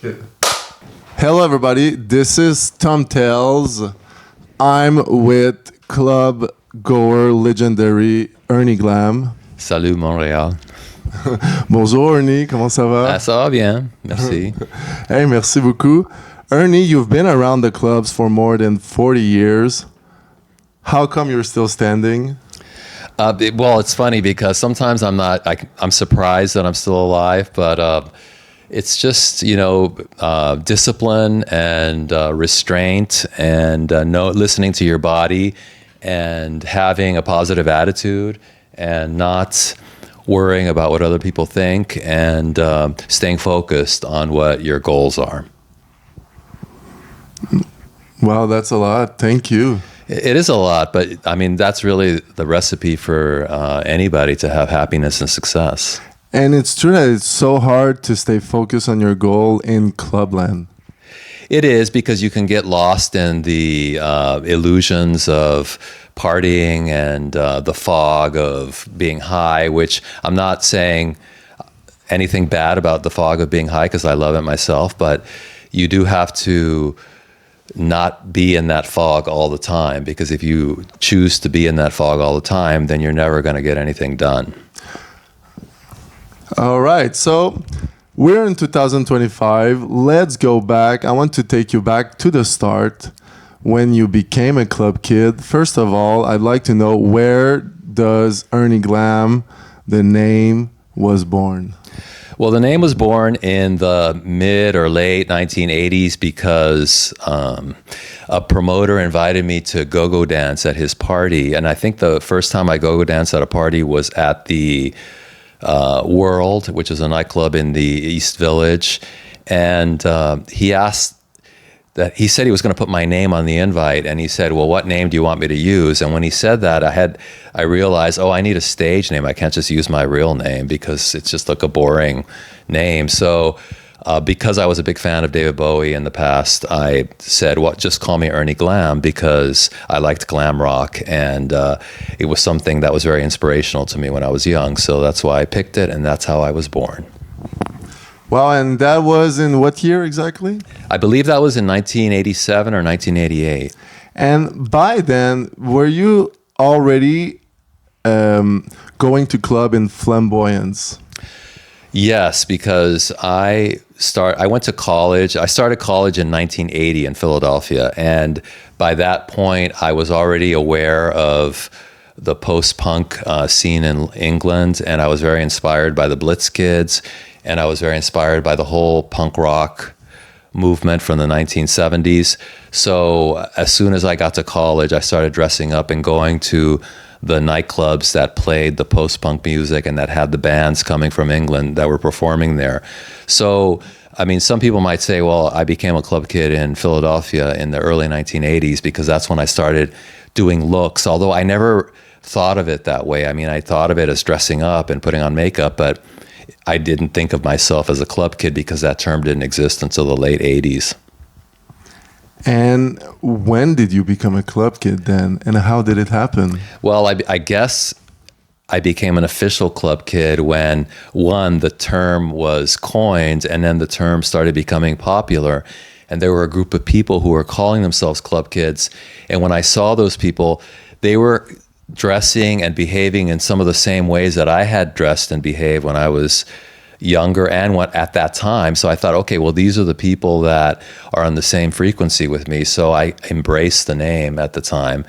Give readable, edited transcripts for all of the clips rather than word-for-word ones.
Good. Hello, everybody. This is Tom Tales. I'm with club goer legendary Ernie Glam. Salut Montréal. Bonjour Ernie, comment ça va? Ah, ça va bien, merci. Hey, merci beaucoup. Ernie, you've been around the clubs for more than 40 years. How come you're still standing? Well, it's funny because sometimes I'm surprised that I'm still alive, but it's just, discipline and restraint and listening to your body and having a positive attitude and not worrying about what other people think and staying focused on what your goals are. Wow, that's a lot. Thank you. It is a lot, but I mean, that's really the recipe for anybody to have happiness and success. And it's true that it's so hard to stay focused on your goal in clubland. It is, because you can get lost in the illusions of partying and the fog of being high, which I'm not saying anything bad about the fog of being high because I love it myself, but you do have to not be in that fog all the time, because if you choose to be in that fog all the time, then you're never going to get anything done. All right, so we're in 2025. Let's go back. I want to take you back to the start when you became a club kid. First of all, I'd like to know, where does Ernie Glam, the name, was born? Well, the name was born in the mid or late 1980s because a promoter invited me to go-go dance at his party. And I think the first time I go-go danced at a party was at the World, which is a nightclub in the East Village. And he said he was going to put my name on the invite, and he said, well, what name do you want me to use? And when he said that, I realized, I need a stage name. I can't just use my real name because it's just like a boring name. So because I was a big fan of David Bowie in the past, I said, just call me Ernie Glam, because I liked glam rock, and it was something that was very inspirational to me when I was young. So that's why I picked it, and that's how I was born. Wow, and that was in what year exactly? I believe that was in 1987 or 1988. And by then, were you already going to club in flamboyance? Yes, because I went to college. I started college in 1980 in Philadelphia, and by that point, I was already aware of the post-punk scene in England, and I was very inspired by the Blitz Kids, and I was very inspired by the whole punk rock movement from the 1970s. So as soon as I got to college, I started dressing up and going to the nightclubs that played the post-punk music and that had the bands coming from England that were performing there. So, I mean, some people might say, well, I became a club kid in Philadelphia in the early 1980s because that's when I started doing looks, although I never thought of it that way. I mean, I thought of it as dressing up and putting on makeup, but I didn't think of myself as a club kid because that term didn't exist until the late 80s. And when did you become a club kid then? And how did it happen? Well, I guess I became an official club kid when, one, the term was coined, and then the term started becoming popular. And there were a group of people who were calling themselves club kids. And when I saw those people, they were dressing and behaving in some of the same ways that I had dressed and behaved when I was younger and at that time. So I thought, okay, well, these are the people that are on the same frequency with me. So I embraced the name at the time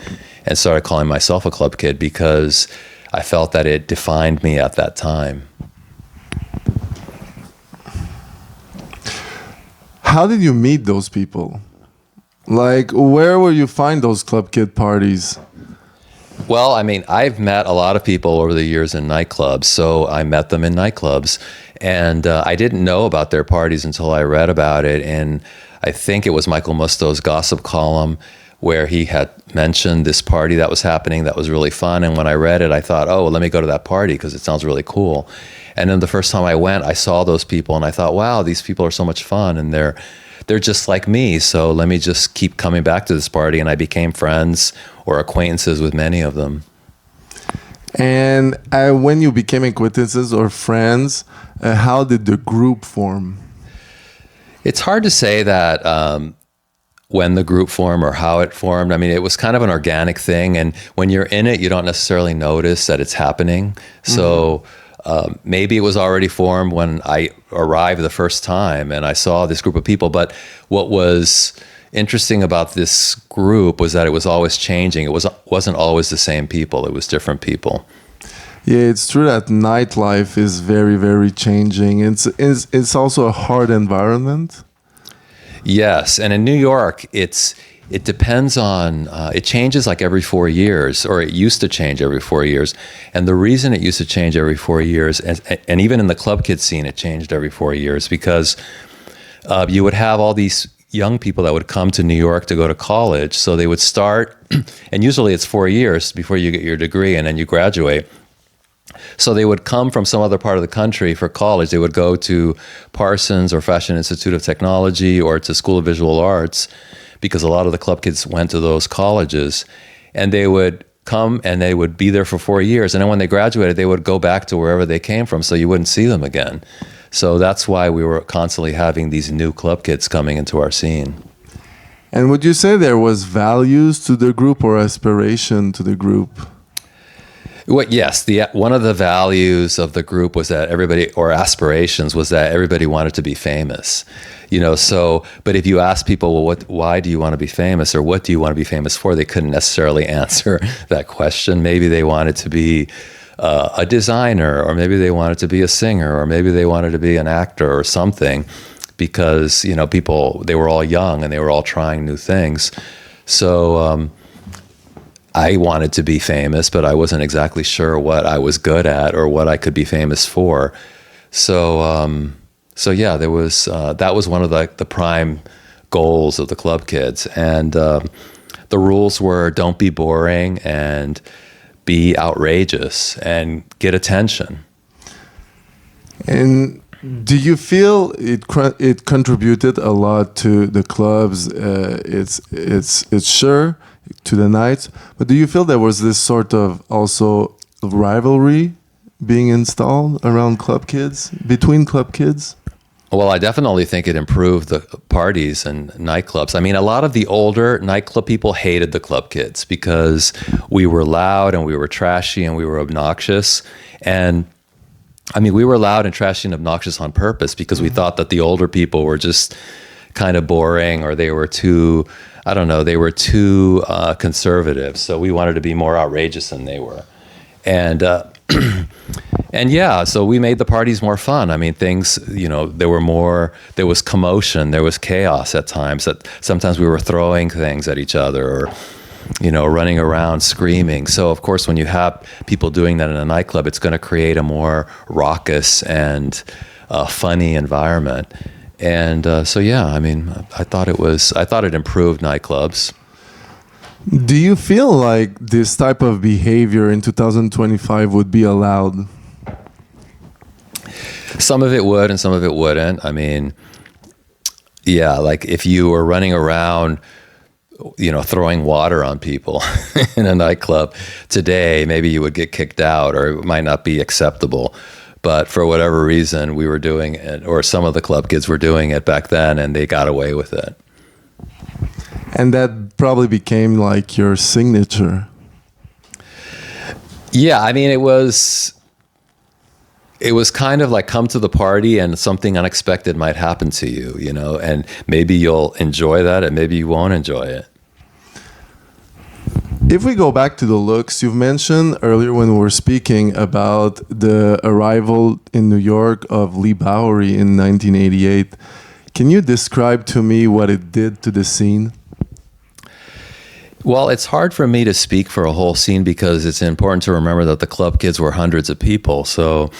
and started calling myself a club kid because I felt that it defined me at that time. How did you meet those people? Like, where will you find those club kid parties? Well, I mean, I've met a lot of people over the years in nightclubs, so I met them in nightclubs, and I didn't know about their parties until I read about it, and I think it was Michael Musto's gossip column where he had mentioned this party that was happening that was really fun, and when I read it, I thought, oh, well, let me go to that party because it sounds really cool. And then the first time I went, I saw those people, and I thought, wow, these people are so much fun, and they're just like me, so let me just keep coming back to this party, and I became friends or acquaintances with many of them. And when you became acquaintances or friends, how did the group form? It's hard to say that when the group formed or how it formed. I mean, it was kind of an organic thing. And when you're in it, you don't necessarily notice that it's happening. So maybe it was already formed when I arrived the first time and I saw this group of people. But what was interesting about this group was that it was always changing. It wasn't always the same people. It was different people. Yeah, it's true that nightlife is very, very changing. It's also a hard environment. Yes, and in New York, it depends on, it changes like every 4 years, or it used to change every 4 years. And the reason it used to change every 4 years, and even in the club kid scene, it changed every 4 years, because you would have all these young people that would come to New York to go to college. So they would start, and usually it's 4 years before you get your degree and then you graduate. So they would come from some other part of the country for college. They would go to Parsons or Fashion Institute of Technology or to School of Visual Arts, because a lot of the club kids went to those colleges. And they would come and they would be there for 4 years. And then when they graduated, they would go back to wherever they came from, so you wouldn't see them again. So that's why we were constantly having these new club kids coming into our scene. And would you say there was values to the group or aspiration to the group? Well, yes, one of the values of the group was that everybody, or aspirations, was that everybody wanted to be famous. So, but if you ask people, well, why do you want to be famous, or what do you want to be famous for? They couldn't necessarily answer that question. Maybe they wanted to be a designer, or maybe they wanted to be a singer, or maybe they wanted to be an actor or something, because, people, they were all young and they were all trying new things. So, I wanted to be famous, but I wasn't exactly sure what I was good at or what I could be famous for. So yeah, there was that was one of the prime goals of the club kids, and the rules were: don't be boring and be outrageous and get attention. And do you feel it contributed a lot to the clubs? It's sure to the nights, but do you feel there was this sort of also rivalry being installed around club kids, between club kids? Well, I definitely think it improved the parties and nightclubs. I mean, a lot of the older nightclub people hated the club kids because we were loud and we were trashy and we were obnoxious. And I mean, we were loud and trashy and obnoxious on purpose, because we thought that the older people were just kind of boring, or they were too, I don't know, they were too conservative. So we wanted to be more outrageous than they were. And and yeah, so we made the parties more fun. I mean, things, there was commotion, there was chaos at times. That sometimes we were throwing things at each other, or, running around screaming. So of course, when you have people doing that in a nightclub, it's going to create a more raucous and funny environment. And so yeah, I mean, I thought it improved nightclubs. Do you feel like this type of behavior in 2025 would be allowed? Some of it would and some of it wouldn't. I mean, yeah, like if you were running around, throwing water on people in a nightclub today, maybe you would get kicked out, or it might not be acceptable. But for whatever reason, we were doing it, or some of the club kids were doing it back then, and they got away with it. And that probably became like your signature. Yeah, I mean, it was kind of like, come to the party and something unexpected might happen to you, and maybe you'll enjoy that and maybe you won't enjoy it. If we go back to the looks, you've mentioned earlier when we were speaking about the arrival in New York of Lee Bowery in 1988. Can you describe to me what it did to the scene? Well, it's hard for me to speak for a whole scene, because it's important to remember that the club kids were hundreds of people. So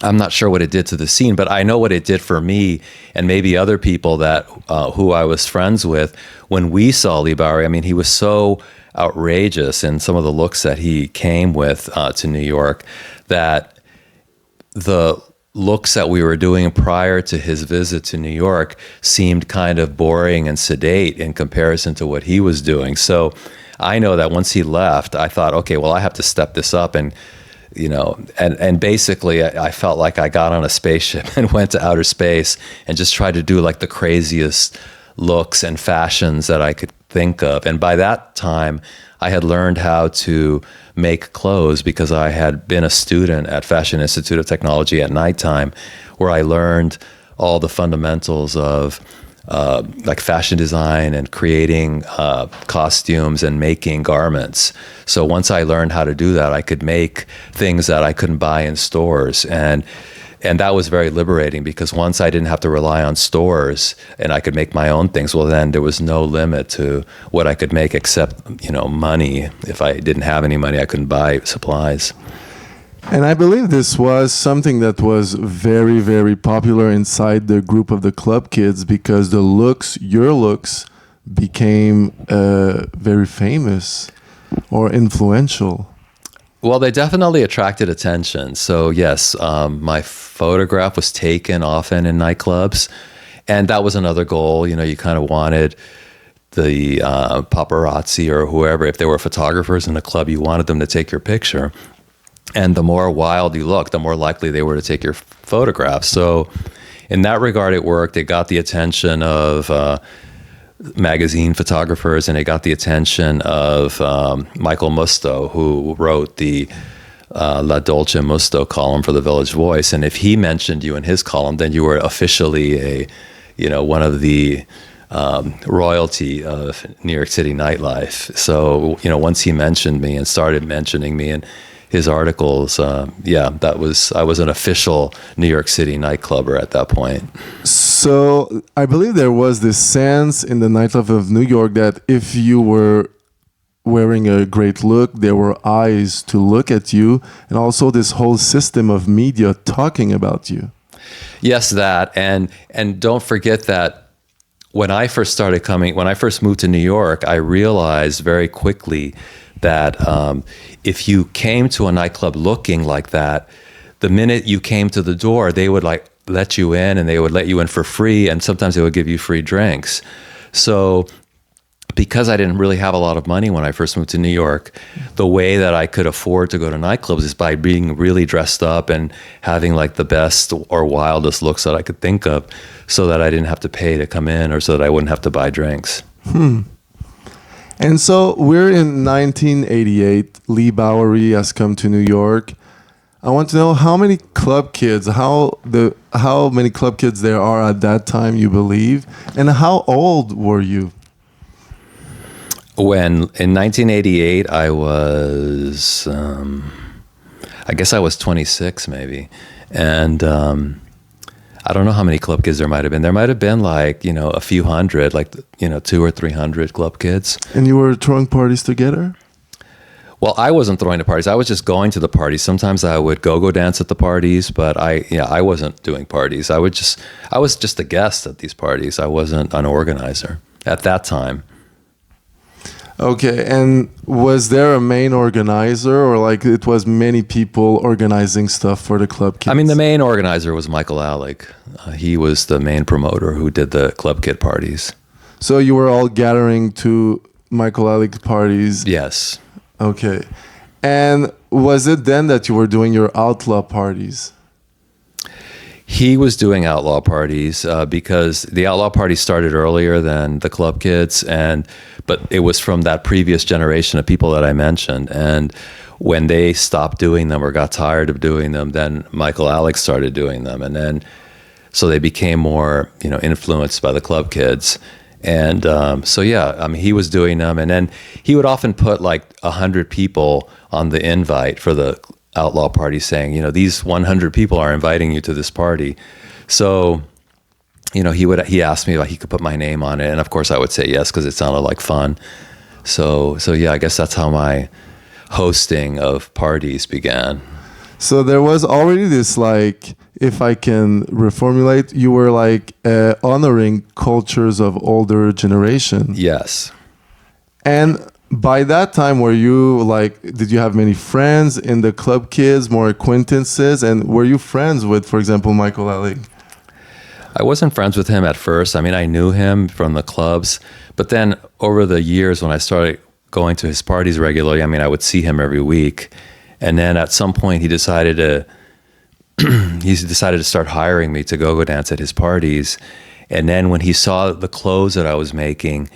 I'm not sure what it did to the scene, but I know what it did for me and maybe other people that who I was friends with. When we saw Lee Bowery, I mean, he was so outrageous in some of the looks that he came with to New York, that the looks that we were doing prior to his visit to New York seemed kind of boring and sedate in comparison to what he was doing. So I know that once he left, I thought, okay, well, I have to step this up and and basically I felt like I got on a spaceship and went to outer space and just tried to do like the craziest looks and fashions that I could think of. And by that time, I had learned how to make clothes because I had been a student at Fashion Institute of Technology at nighttime, where I learned all the fundamentals of like fashion design and creating costumes and making garments. So once I learned how to do that, I could make things that I couldn't buy in stores. And that was very liberating, because once I didn't have to rely on stores and I could make my own things, well, then there was no limit to what I could make except, money. If I didn't have any money, I couldn't buy supplies. And I believe this was something that was very, very popular inside the group of the club kids, because your looks became very famous or influential. Well, they definitely attracted attention. So yes, my photograph was taken often in nightclubs, and that was another goal. You kind of wanted the paparazzi or whoever, if there were photographers in a club, you wanted them to take your picture. And the more wild you looked, the more likely they were to take your photograph. So in that regard, it worked. It got the attention of magazine photographers, and it got the attention of Michael Musto, who wrote the La Dolce Musto column for the Village Voice. And if he mentioned you in his column, then you were officially one of the royalty of New York City nightlife. So, once he mentioned me and started mentioning me in his articles, I was an official New York City nightclubber at that point. So I believe there was this sense in the nightlife of New York that if you were wearing a great look, there were eyes to look at you, and also this whole system of media talking about you. Yes, that. And don't forget that when I first moved to New York, I realized very quickly that if you came to a nightclub looking like that, the minute you came to the door, they would let you in, and they would let you in for free, and sometimes they would give you free drinks. So because I didn't really have a lot of money when I first moved to New York, the way that I could afford to go to nightclubs is by being really dressed up and having like the best or wildest looks that I could think of, so that I didn't have to pay to come in, or so that I wouldn't have to buy drinks. And so we're in 1988. Lee Bowery has come to New York. I want to know how many club kids, how many club kids there are at that time, you believe, and how old were you? When in 1988, I was, I guess I was 26 maybe, and I don't know how many club kids there might have been. There might have been a few hundred, 200 or 300 club kids. And you were throwing parties together? Well, I wasn't throwing the parties. I was just going to the parties. Sometimes I would go dance at the parties, but I wasn't doing parties. I was just a guest at these parties. I wasn't an organizer at that time. Okay, and was there a main organizer, or it was many people organizing stuff for the club kids? I mean, the main organizer was Michael Alec. He was the main promoter who did the club kid parties. So you were all gathering to Michael Alec parties? Yes. Okay. And was it then that you were doing your outlaw parties? He was doing outlaw parties because the outlaw parties started earlier than the club kids, but it was from that previous generation of people that I mentioned. And when they stopped doing them or got tired of doing them, then Michael Alex started doing them, and then so they became more influenced by the club kids. And he was doing them, and then he would often put 100 people on the invite for the outlaw party, saying, these 100 people are inviting you to this party. So, he asked me if he could put my name on it, and of course I would say yes because it sounded like fun. So I guess that's how my hosting of parties began. So there was already this if I can reformulate, you were honoring cultures of older generation. Yes. And by that time, were you did you have many friends in the club kids, more acquaintances? And were you friends with, for example, Michael Alec? I wasn't friends with him at first. I mean, I knew him from the clubs, but then over the years when I started going to his parties regularly, I mean, I would see him every week. And then at some point he decided to start hiring me to go dance at his parties. And then when he saw the clothes that I was making,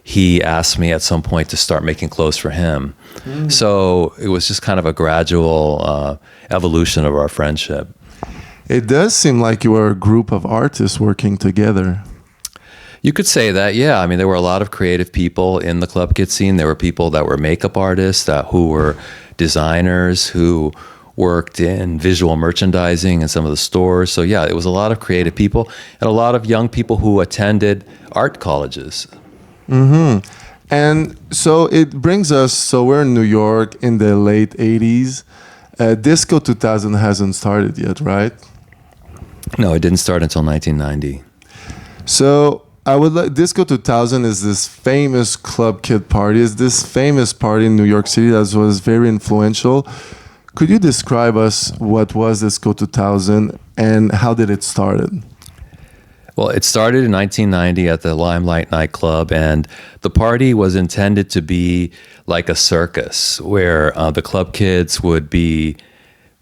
he asked me at some point to start making clothes for him. So it was just kind of a gradual evolution of our friendship. It does seem like you were a group of artists working together. You could say that, yeah. I mean, there were a lot of creative people in the club kid scene. There were people that were makeup artists, who were designers, who worked in visual merchandising in some of the stores. So yeah, it was a lot of creative people and a lot of young people who attended art colleges. And so it brings us, so we're in New York in the late 80s. Disco 2000 hasn't started yet, right? No, it didn't start until 1990. So I would like, Disco 2000 is this famous club kid party. It's this famous party in New York City that was very influential. Could you describe us what was Disco 2000 and how did it started? Well, it started in 1990 at the Limelight nightclub, and the party was intended to be like a circus, where the club kids would be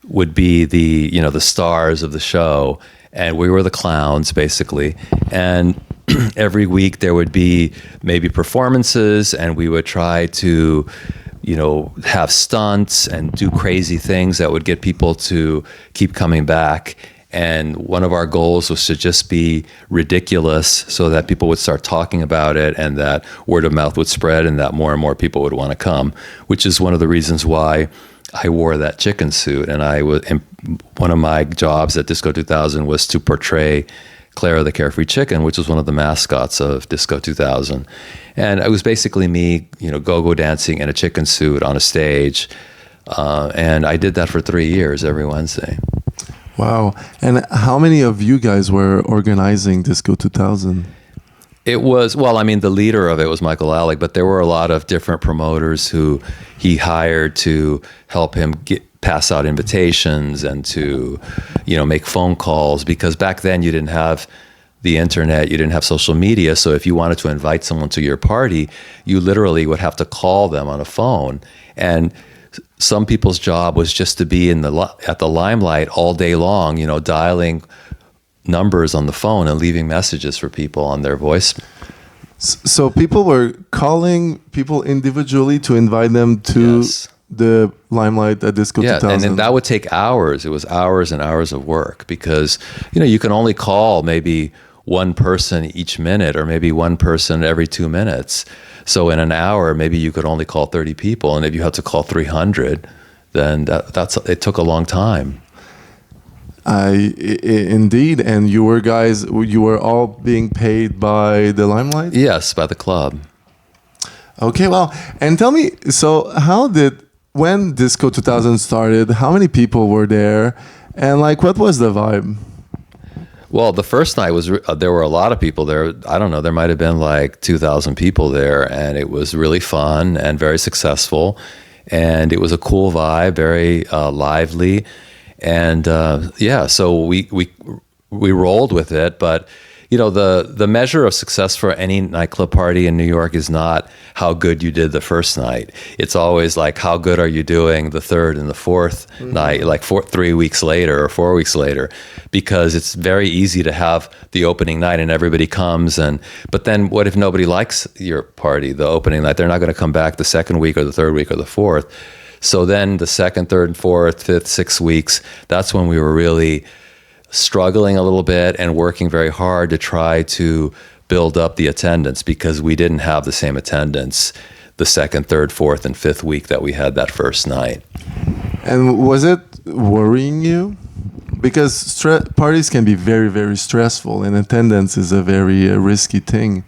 the stars of the show, and we were the clowns basically. And every week there would be maybe performances, and we would try to have stunts and do crazy things that would get people to keep coming back. And one of our goals was to just be ridiculous so that people would start talking about it and that word of mouth would spread and that more and more people would want to come, which is one of the reasons why I wore that chicken suit. And one of my jobs at Disco 2000 was to portray Clara the Carefree Chicken, which was one of the mascots of Disco 2000. And it was basically me, go-go dancing in a chicken suit on a stage. And I did that for 3 years every Wednesday. Wow. And how many of you guys were organizing Disco 2000? It was, the leader of it was Michael Alec, but there were a lot of different promoters who he hired to help him pass out invitations and to, make phone calls, because back then you didn't have the internet, you didn't have social media. So if you wanted to invite someone to your party, you literally would have to call them on a phone. And some people's job was just to be at the Limelight all day long, dialing numbers on the phone and leaving messages for people on their voice. So people were calling people individually to invite them to the Limelight at Disco 2000. And that would take hours. It was hours and hours of work because, you can only call maybe one person each minute or maybe one person every 2 minutes. So in an hour, maybe you could only call 30 people. And if you had to call 300, then it took a long time. Indeed. And you were all being paid by the Limelight? Yes, by the club. Okay, well, and tell me, so when Disco 2000 started, how many people were there? And what was the vibe? Well, the first night there were a lot of people there. I don't know, there might have been 2,000 people there, and it was really fun and very successful. And it was a cool vibe, very lively. And so we rolled with it. But, the measure of success for any nightclub party in New York is not how good you did the first night. It's always how good are you doing the third and the fourth night, 3 weeks later or 4 weeks later, because it's very easy to have the opening night and everybody comes. But then what if nobody likes your party, the opening night? They're not going to come back the second week or the third week or the fourth. So then the second, third, fourth, fifth, 6 weeks, that's when we were really struggling a little bit and working very hard to try to build up the attendance, because we didn't have the same attendance the second, third, fourth, and fifth week that we had that first night. And was it worrying you? Because parties can be very, very stressful, and attendance is a very risky thing.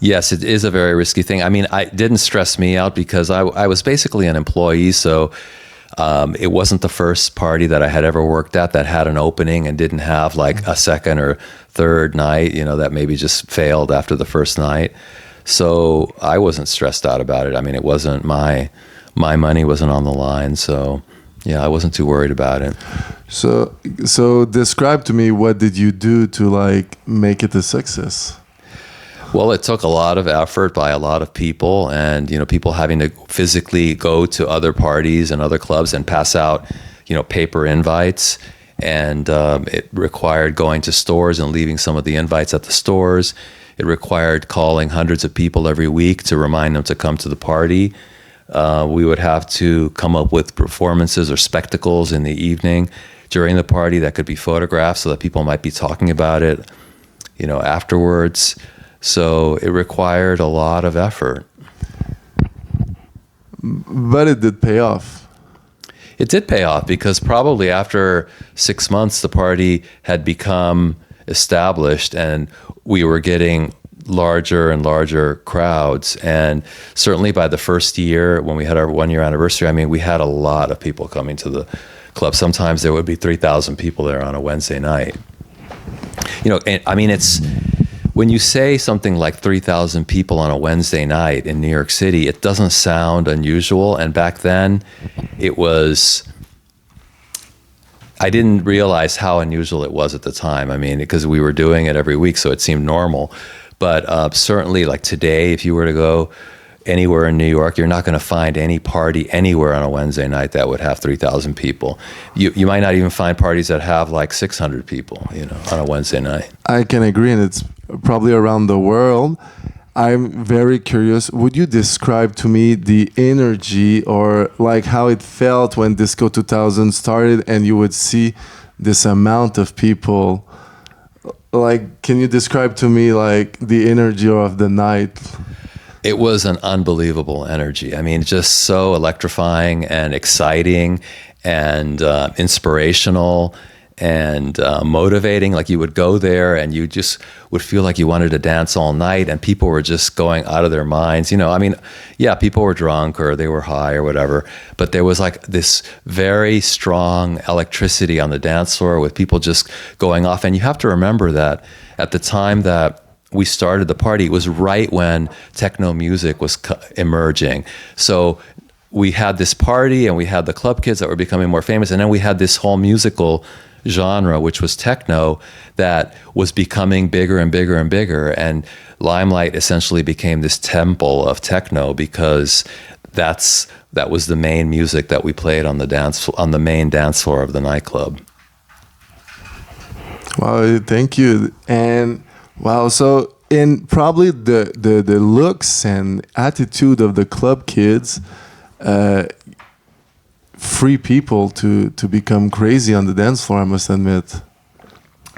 Yes, it is a very risky thing. It didn't stress me out because I was basically an employee, so it wasn't the first party that I had ever worked at that had an opening and didn't have a second or third night, that maybe just failed after the first night. So I wasn't stressed out about it. It wasn't my money wasn't on the line, so yeah, I wasn't too worried about it. So describe to me, what did you do to make it a success? Well, it took a lot of effort by a lot of people, and people having to physically go to other parties and other clubs and pass out, paper invites, and it required going to stores and leaving some of the invites at the stores. It required calling hundreds of people every week to remind them to come to the party. We would have to come up with performances or spectacles in the evening during the party that could be photographed so that people might be talking about it, afterwards. So it required a lot of effort. But it did pay off. It did pay off because probably after 6 months, the party had become established and we were getting larger and larger crowds. And certainly by the first year, when we had our 1 year anniversary, we had a lot of people coming to the club. Sometimes there would be 3,000 people there on a Wednesday night. It's when you say something like 3,000 people on a Wednesday night in New York City, it doesn't sound unusual. And back then I didn't realize how unusual it was at the time. Because we were doing it every week, so it seemed normal. But certainly, like today, if you were to go anywhere in New York, you're not going to find any party anywhere on a Wednesday night that would have 3,000 people. You might not even find parties that have like 600 people, on a Wednesday night. I can agree, and it's probably around the world. I'm very curious. Would you describe to me the energy or like how it felt when Disco 2000 started and you would see this amount of people? Like, can you describe to me like the energy of the night? It was an unbelievable energy. Just so electrifying and exciting and inspirational and motivating. Like you would go there and you just would feel like you wanted to dance all night and people were just going out of their minds. People were drunk or they were high or whatever, but there was like this very strong electricity on the dance floor with people just going off. And you have to remember that at the time that we started the party, it was right when techno music was emerging. So we had this party and we had the club kids that were becoming more famous. And then we had this whole musical genre, which was techno, that was becoming bigger and bigger and bigger. And Limelight essentially became this temple of techno because that was the main music that we played on the main dance floor of the nightclub. Wow, thank you. And wow, so in probably the looks and attitude of the club kids, free people to become crazy on the dance floor, I must admit.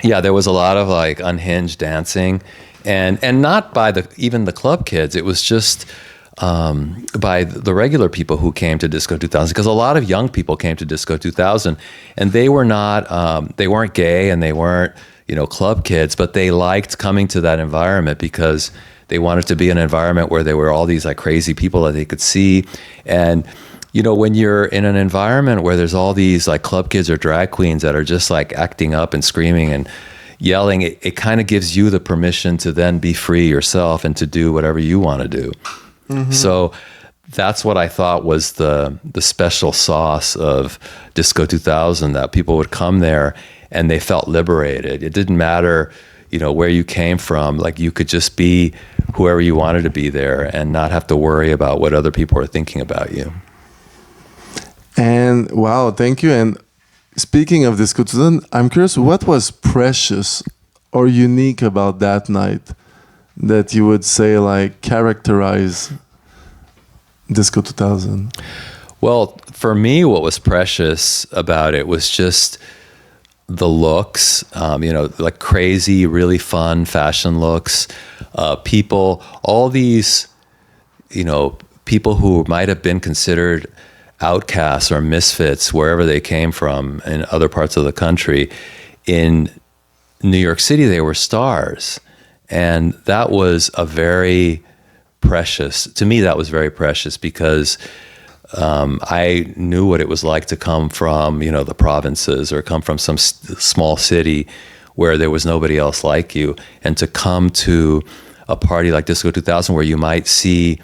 Yeah, there was a lot of like unhinged dancing, and not by even the club kids. It was just by the regular people who came to Disco 2000, because a lot of young people came to Disco 2000, and they weren't gay and they weren't club kids, but they liked coming to that environment because they wanted to be in an environment where there were all these like crazy people that they could see. And when you're in an environment where there's all these like club kids or drag queens that are just like acting up and screaming and yelling, it kind of gives you the permission to then be free yourself and to do whatever you want to do. Mm-hmm. So that's what I thought was the special sauce of Disco 2000, that people would come there and they felt liberated. It didn't matter, where you came from. Like you could just be whoever you wanted to be there and not have to worry about what other people are thinking about you. And wow, thank you. And speaking of Disco 2000, I'm curious, what was precious or unique about that night that you would say like characterize Disco 2000? Well, for me, what was precious about it was just the looks, like crazy, really fun fashion looks, people, all these, people who might have been considered outcasts or misfits wherever they came from in other parts of the country. In New York City, they were stars. And that was to me, that was very precious because I knew what it was like to come from, the provinces or come from some small city where there was nobody else like you, and to come to a party like Disco 2000 where you might see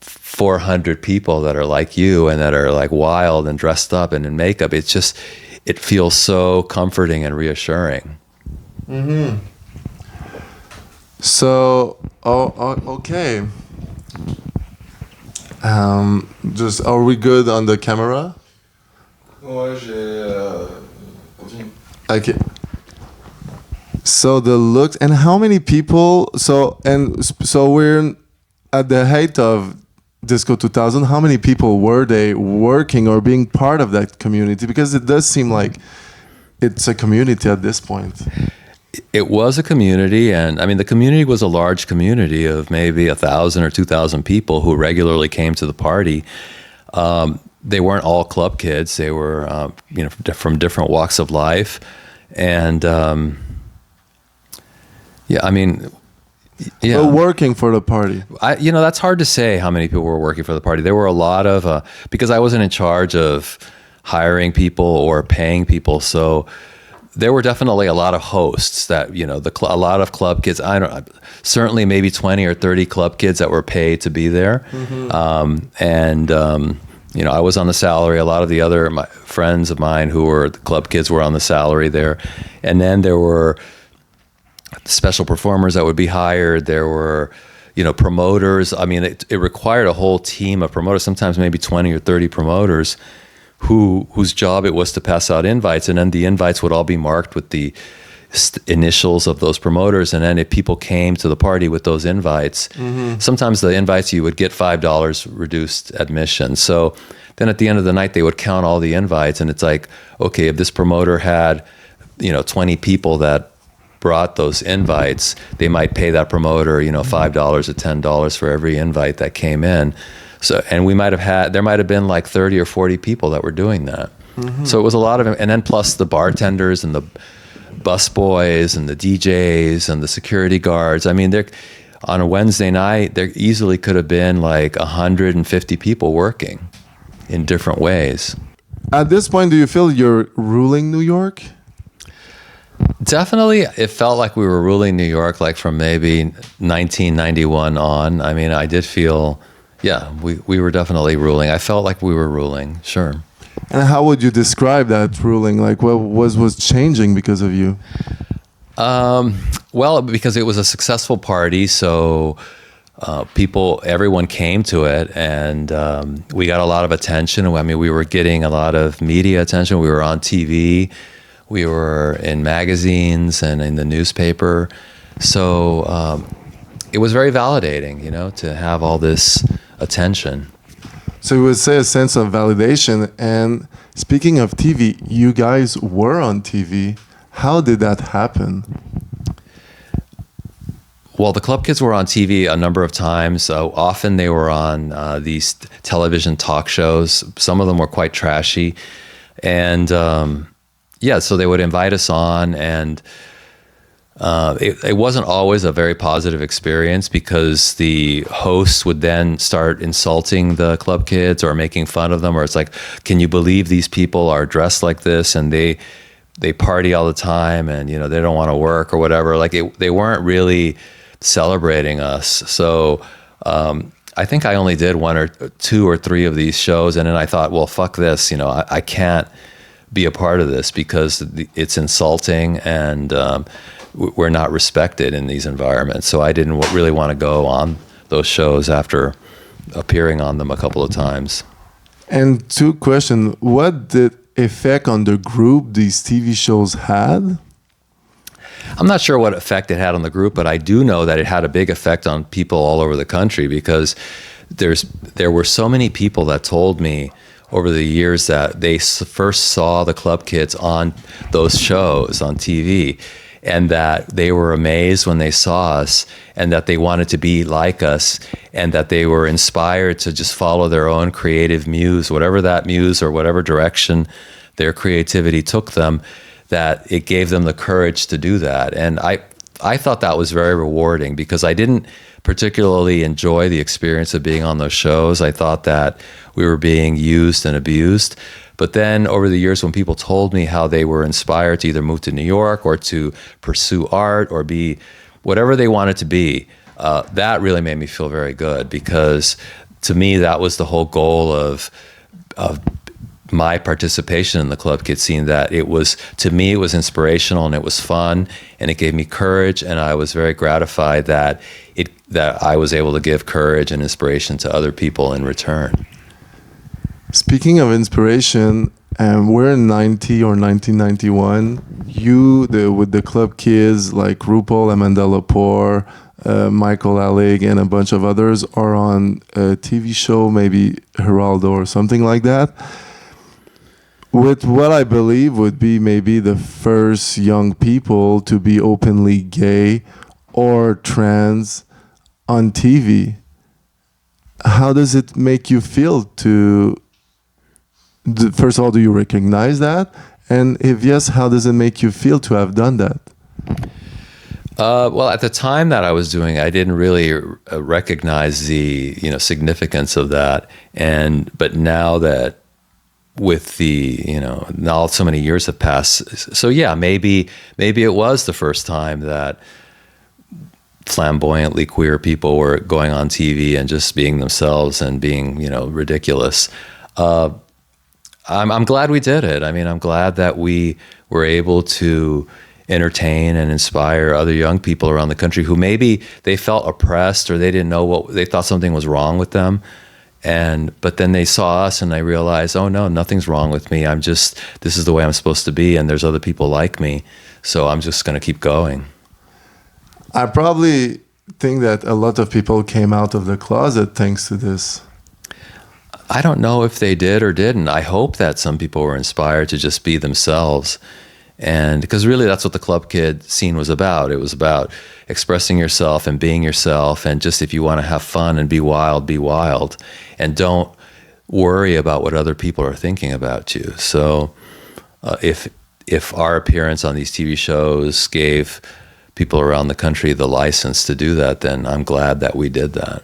400 people that are like you and that are like wild and dressed up and in makeup. It feels so comforting and reassuring. Mm-hmm. So Okay. Just are we good on the camera? Ouais, continue. Okay. So the looks and how many people? So we're at the height of Disco 2000. How many people were they working or being part of that community? Because it does seem like it's a community at this point. It was a community, and I mean, the community was a large community of maybe 1,000 or 2,000 people who regularly came to the party. They weren't all club kids; they were, from different walks of life, and I mean, yeah, But working for the party. that's hard to say how many people were working for the party. There were a lot of because I wasn't in charge of hiring people or paying people, so. There were definitely a lot of hosts that, a lot of club kids, certainly maybe 20 or 30 club kids that were paid to be there. I was on the salary. A lot of the other friends of mine who were the club kids were on the salary there. And then there were special performers that would be hired. There were, promoters. I mean, it required a whole team of promoters, sometimes maybe 20 or 30 promoters whose job it was to pass out invites, and then the invites would all be marked with the initials of those promoters, and then if people came to the party with those invites, sometimes the invites you would get $5 reduced admission. So then at the end of the night they would count all the invites, and it's like, okay, if this promoter had 20 people that brought those invites, they might pay that promoter $5 or $10 for every invite that came in. So, and there might have been like 30 or 40 people that were doing that. So it was a lot of, and then plus the bartenders and the bus boys and the DJs and the security guards. I mean, on a Wednesday night, there easily could have been like 150 people working in different ways. At this point, do you feel you're ruling New York? Definitely, it felt like we were ruling New York, like from maybe 1991 on. I mean, I did feel... Yeah, we were definitely ruling. I felt like we were ruling, sure. And how would you describe that ruling? Like, what was changing because of you? Well, because it was a successful party, so everyone came to it, and we got a lot of attention. I mean, we were getting a lot of media attention. We were on TV, we were in magazines and in the newspaper. So it was very validating, to have all this attention. So you would say a sense of validation. And speaking of TV, you guys were on TV. How did that happen? Well, the club kids were on TV a number of times. Often they were on these television talk shows. Some of them were quite trashy. And so they would invite us on, and it wasn't always a very positive experience because the hosts would then start insulting the club kids or making fun of them, or it's like, can you believe these people are dressed like this and they party all the time and they don't want to work or whatever. Like they weren't really celebrating us. So I think I only did 1 or 2 or 3 of these shows, and then I thought, well, fuck this, I can't be a part of this because it's insulting and we're not respected in these environments. So I didn't really want to go on those shows after appearing on them a couple of times. And 2 questions. What did effect on the group these TV shows had? I'm not sure what effect it had on the group, but I do know that it had a big effect on people all over the country because there were so many people that told me over the years that they first saw the club kids on those shows on TV, and that they were amazed when they saw us, and that they wanted to be like us, and that they were inspired to just follow their own creative muse, whatever that muse or whatever direction their creativity took them, that it gave them the courage to do that. And I thought that was very rewarding because I didn't particularly enjoy the experience of being on those shows. I thought that we were being used and abused. But then over the years, when people told me how they were inspired to either move to New York or to pursue art or be whatever they wanted to be, that really made me feel very good because to me, that was the whole goal of my participation in the Club Kid scene, that it was, to me, it was inspirational and it was fun and it gave me courage, and I was very gratified that I was able to give courage and inspiration to other people in return. Speaking of inspiration, we're in 90 or 1991. With the Club Kids like RuPaul, Amanda Lepore, Michael Alec, and a bunch of others are on a TV show, maybe Geraldo or something like that, with what I believe would be maybe the first young people to be openly gay or trans on TV. How does it make you feel to... First of all, do you recognize that? And if yes, how does it make you feel to have done that? Well, at the time that I was doing, I didn't really recognize the significance of that. But now that with the now so many years have passed, so yeah, maybe it was the first time that flamboyantly queer people were going on TV and just being themselves and being ridiculous. I'm glad we did it. I mean, I'm glad that we were able to entertain and inspire other young people around the country who maybe they felt oppressed or they didn't know they thought something was wrong with them. But then they saw us and they realized, oh no, nothing's wrong with me. This is the way I'm supposed to be, and there's other people like me. So I'm just going to keep going. I probably think that a lot of people came out of the closet thanks to this. I don't know if they did or didn't. I hope that some people were inspired to just be themselves. And because really that's what the Club Kid scene was about. It was about expressing yourself and being yourself. And just if you want to have fun and be wild. And don't worry about what other people are thinking about you. So if our appearance on these TV shows gave people around the country the license to do that, then I'm glad that we did that.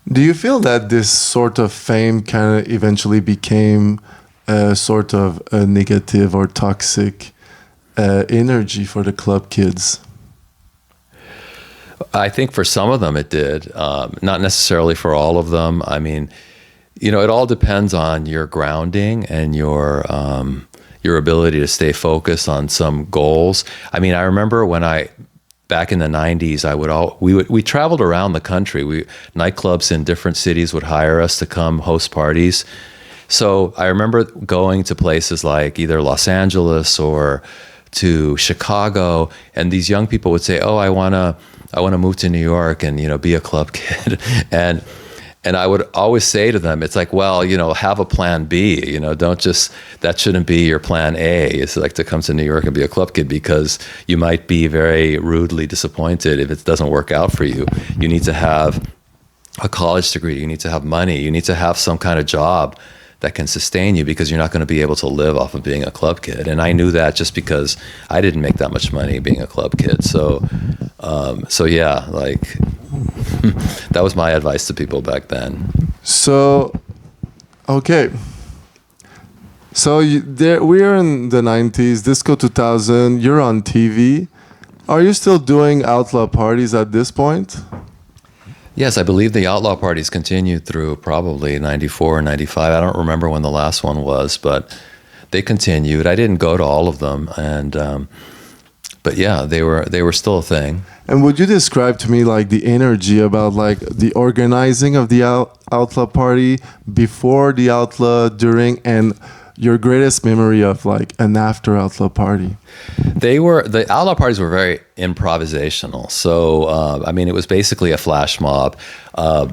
Do you feel that this sort of fame kind of eventually became a sort of a negative or toxic energy for the Club Kids? I think for some of them it did, not necessarily for all of them. I mean, it all depends on your grounding and your ability to stay focused on some goals. I mean, I remember back in the 90s, we traveled around the country. Nightclubs in different cities would hire us to come host parties. So I remember going to places like either Los Angeles or to Chicago, and these young people would say, "Oh, I want to move to New York and be a Club Kid," and I would always say to them, it's like, well, have a plan B, that shouldn't be your plan A. It's like to come to New York and be a Club Kid, because you might be very rudely disappointed if it doesn't work out for you. You need to have a college degree. You need to have money. You need to have some kind of job that can sustain you, because you're not going to be able to live off of being a Club Kid. And I knew that just because I didn't make that much money being a Club Kid. So yeah, like that was my advice to people back then. So, okay. So we're in the 90s, Disco 2000, you're on TV. Are you still doing Outlaw parties at this point? Yes, I believe the Outlaw parties continued through probably 94 or 95. I don't remember when the last one was, but they continued. I didn't go to all of them, but yeah, they were still a thing. And would you describe to me like the energy about like the organizing of the Outlaw party before the Outlaw, during, and your greatest memory of like an after Outlaw party? The Outlaw parties were very improvisational. So, I mean, it was basically a flash mob.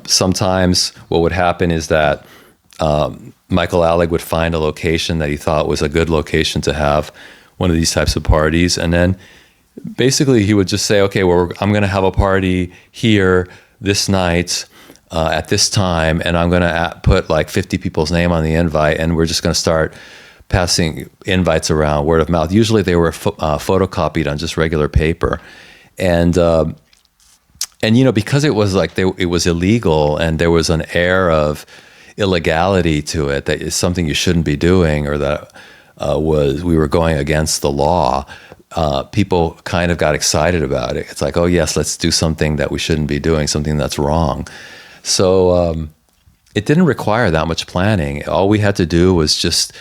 Sometimes what would happen is that Michael Alec would find a location that he thought was a good location to have one of these types of parties. And then basically he would just say, okay, well, I'm going to have a party here this night at this time, and I'm going to put like 50 people's name on the invite, and we're just going to start passing invites around word of mouth. Usually they were photocopied on just regular paper. And because it was like it was illegal and there was an air of illegality to it, that is something you shouldn't be doing, or that we were going against the law, people kind of got excited about it. It's like, oh yes, let's do something that we shouldn't be doing, something that's wrong. So it didn't require that much planning. All we had to do was just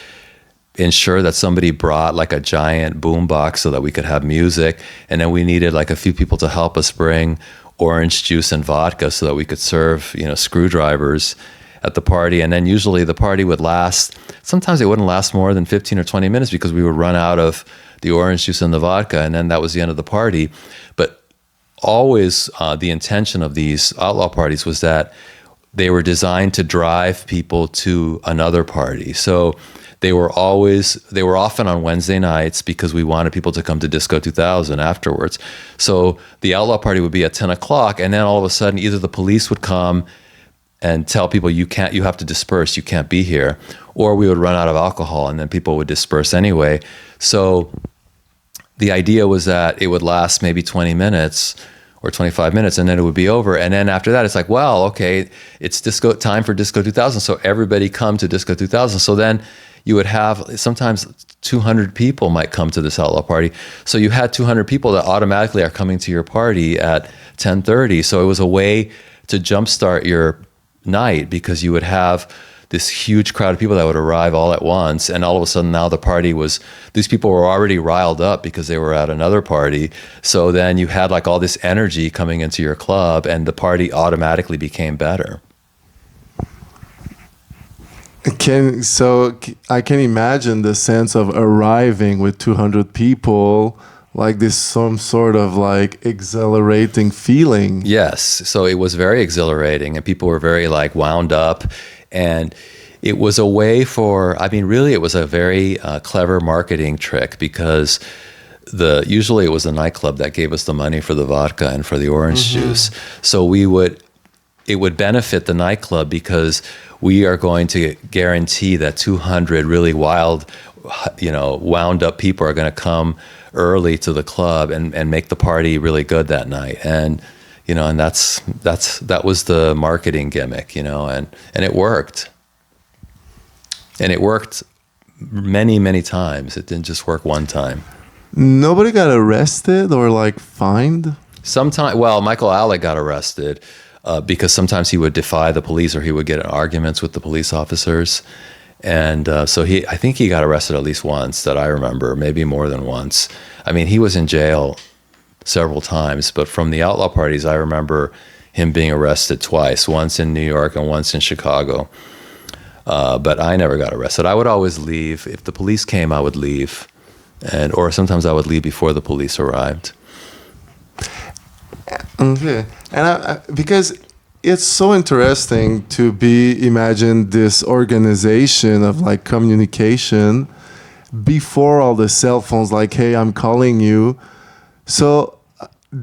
ensure that somebody brought like a giant boom box so that we could have music. And then we needed like a few people to help us bring orange juice and vodka so that we could serve, screwdrivers at the party. And then usually the party would last, sometimes it wouldn't last more than 15 or 20 minutes because we would run out of the orange juice and the vodka. And then that was the end of the party. But always the intention of these outlaw parties was that they were designed to drive people to another party. So they were often on Wednesday nights because we wanted people to come to Disco 2000 afterwards. So the outlaw party would be at 10 o'clock, and then all of a sudden either the police would come and tell people you have to disperse, you can't be here, or we would run out of alcohol and then people would disperse anyway. So the idea was that it would last maybe 20 minutes or 25 minutes, and then it would be over. And then after that, it's like, well, okay, it's time for Disco 2000, so everybody come to Disco 2000. So then you would have, sometimes 200 people might come to this outlaw party. So you had 200 people that automatically are coming to your party at 10:30. So it was a way to jumpstart your night because you would have this huge crowd of people that would arrive all at once, and all of a sudden now these people were already riled up because they were at another party. So then you had like all this energy coming into your club, and the party automatically became better. I can imagine the sense of arriving with 200 people, like this some sort of like exhilarating feeling. Yes, so it was very exhilarating, and people were very like wound up. And it was a way really it was a very clever marketing trick because usually it was the nightclub that gave us the money for the vodka and for the orange juice. So it would benefit the nightclub because we are going to guarantee that 200 really wild, wound up people are going to come early to the club and make the party really good that night. And and that was the marketing gimmick, and it worked. And it worked many, many times. It didn't just work one time. Nobody got arrested or like fined? Michael Alec got arrested because sometimes he would defy the police or he would get in arguments with the police officers. And so I think he got arrested at least once that I remember, maybe more than once. I mean, he was in jail several times, but from the outlaw parties, I remember him being arrested twice, once in New York and once in Chicago. But I never got arrested. I would always leave. If the police came, I would leave. Or sometimes I would leave before the police arrived. Okay. And because it's so interesting to imagine this organization of like communication before all the cell phones, like, hey, I'm calling you. So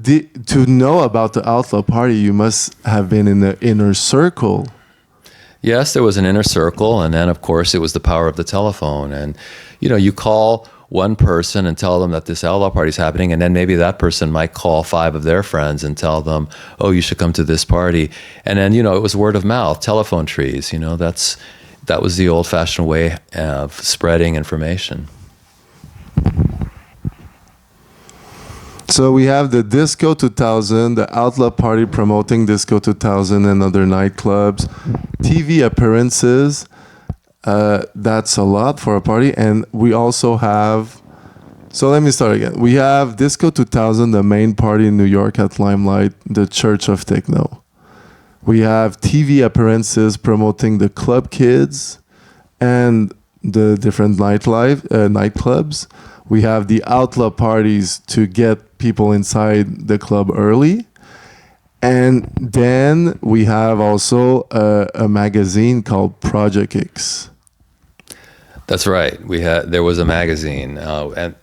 to know about the outlaw party, you must have been in the inner circle. Yes, there was an inner circle. And then, of course, it was the power of the telephone. And, you call one person and tell them that this outlaw party is happening. And then maybe that person might call 5 of their friends and tell them, oh, you should come to this party. And then, it was word of mouth, telephone trees. That was the old-fashioned way of spreading information. So we have the Disco 2000, the Outlaw Party promoting Disco 2000 and other nightclubs, TV appearances. That's a lot for a party. And we also have... So let me start again. We have Disco 2000, the main party in New York at Limelight, the Church of Techno. We have TV appearances promoting the Club Kids and the different nightclubs. We have the outlaw parties to get people inside the club early. And then we have also a magazine called Project X. That's right. There was a magazine, and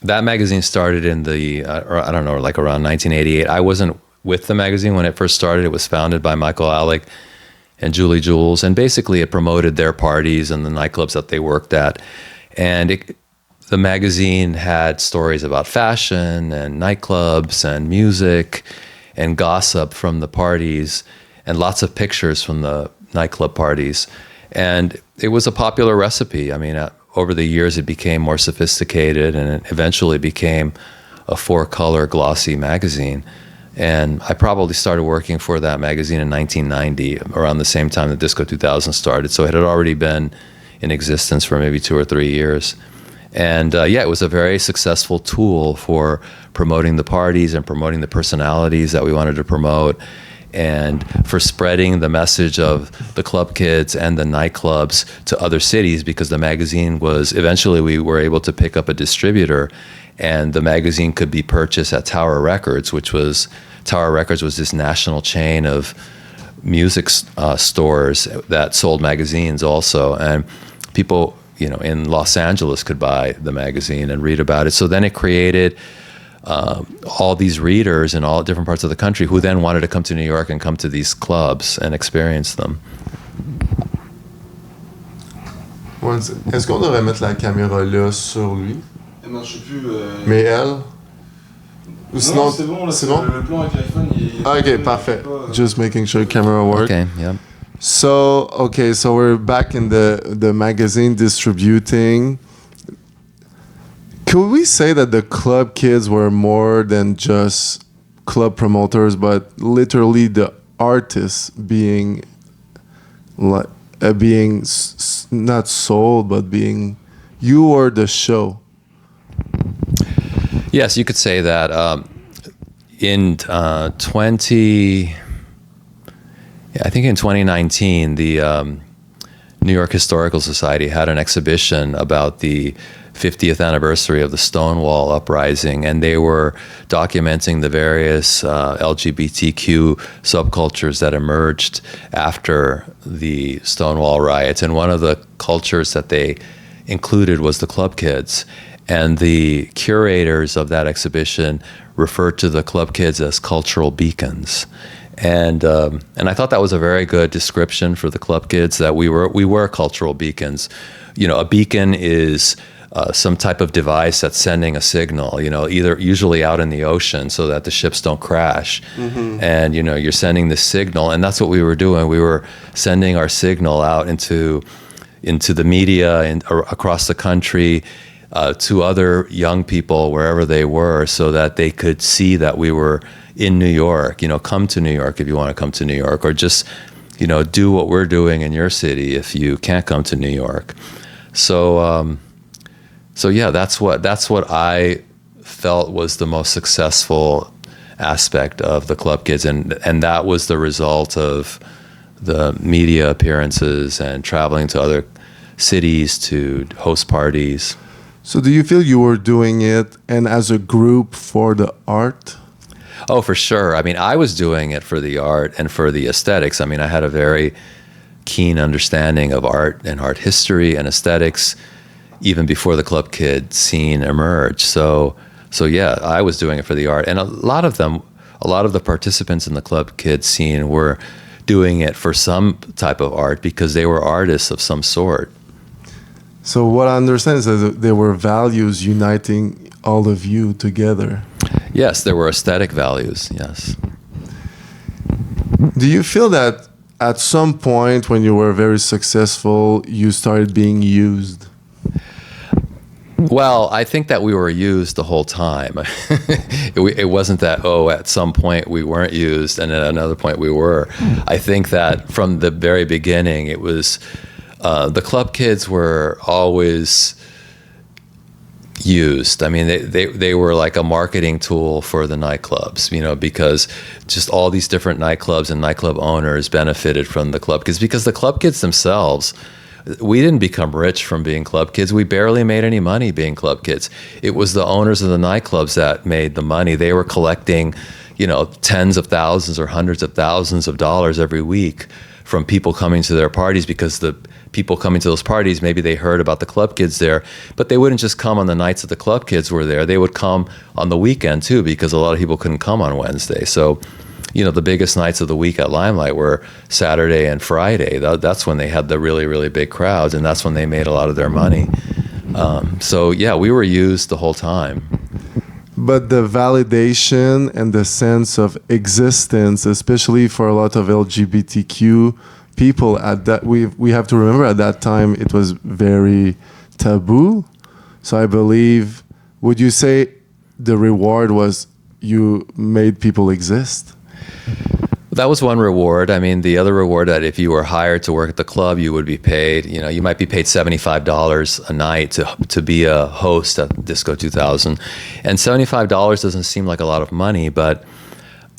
that magazine started in around 1988. I wasn't with the magazine when it first started. It was founded by Michael Alec and Julie Jules, and basically it promoted their parties and the nightclubs that they worked at. And the magazine had stories about fashion and nightclubs and music and gossip from the parties and lots of pictures from the nightclub parties. And it was a popular recipe. I mean, over the years, it became more sophisticated and it eventually became a 4-color glossy magazine. And I probably started working for that magazine in 1990, around the same time that Disco 2000 started. So it had already been in existence for maybe 2 or 3 years. And it was a very successful tool for promoting the parties and promoting the personalities that we wanted to promote, and for spreading the message of the club kids and the nightclubs to other cities, because the magazine was, eventually we were able to pick up a distributor, and the magazine could be purchased at Tower Records, Tower Records was this national chain of music stores that sold magazines also. And people, in Los Angeles could buy the magazine and read about it. So then it created all these readers in all different parts of the country who then wanted to come to New York and come to these clubs and experience them. Est-ce qu'on devrait mettre la caméra là sur lui? Elle marche plus. Mais elle? Ou sinon, non, c'est bon, là, c'est bon? Le plan avec l'iPhone, Ok, parfait. Just making sure camera works. Okay, yeah. So we're back in the magazine distributing. Could we say that the club kids were more than just club promoters, but literally the artists being not sold, but being, you were the show? Yes, you could say that. In 2019, the New York Historical Society had an exhibition about the 50th anniversary of the Stonewall Uprising, and they were documenting the various LGBTQ subcultures that emerged after the Stonewall riots. And one of the cultures that they included was the club kids. And the curators of that exhibition referred to the club kids as cultural beacons. And I thought that was a very good description for the club kids, that we were cultural beacons. A beacon is some type of device that's sending a signal, usually out in the ocean so that the ships don't crash. Mm-hmm. And, you're sending this signal, and that's what we were doing. We were sending our signal out into the media and across the country, to other young people wherever they were, so that they could see that we were in New York. Come to New York if you want to come to New York, or just do what we're doing in your city if you can't come to New York. So that's what I felt was the most successful aspect of the club kids, and that was the result of the media appearances and traveling to other cities to host parties. So do you feel you were doing it and as a group for the art? Oh, for sure. I mean, I was doing it for the art and for the aesthetics. I mean, I had a very keen understanding of art and art history and aesthetics even before the club kid scene emerged. So yeah, I was doing it for the art. And a lot of the participants in the club kid scene were doing it for some type of art because they were artists of some sort. So what I understand is that there were values uniting all of you together. Yes, there were aesthetic values, yes. Do you feel that at some point when you were very successful, you started being used? Well, I think that we were used the whole time. It wasn't that, at some point we weren't used and at another point we were. I think that from the very beginning, it was... the club kids were always used. I mean, they were like a marketing tool for the nightclubs, because just all these different nightclubs and nightclub owners benefited from the club kids, because the club kids themselves, we didn't become rich from being club kids. We barely made any money being club kids. It was the owners of the nightclubs that made the money. They were collecting, tens of thousands or hundreds of thousands of dollars every week from people coming to their parties, because the people coming to those parties, maybe they heard about the club kids there, but they wouldn't just come on the nights that the club kids were there. They would come on the weekend too, because a lot of people couldn't come on Wednesday. So, the biggest nights of the week at Limelight were Saturday and Friday. That's when they had the really, really big crowds, and that's when they made a lot of their money. We were used the whole time. But the validation and the sense of existence, especially for a lot of LGBTQ people, we have to remember at that time it was very taboo. So I believe, would you say the reward was you made people exist? That was one reward. I mean, the other reward, that if you were hired to work at the club, you would be paid. You know, you might be paid $75 a night to be a host at Disco 2000. And $75 doesn't seem like a lot of money, but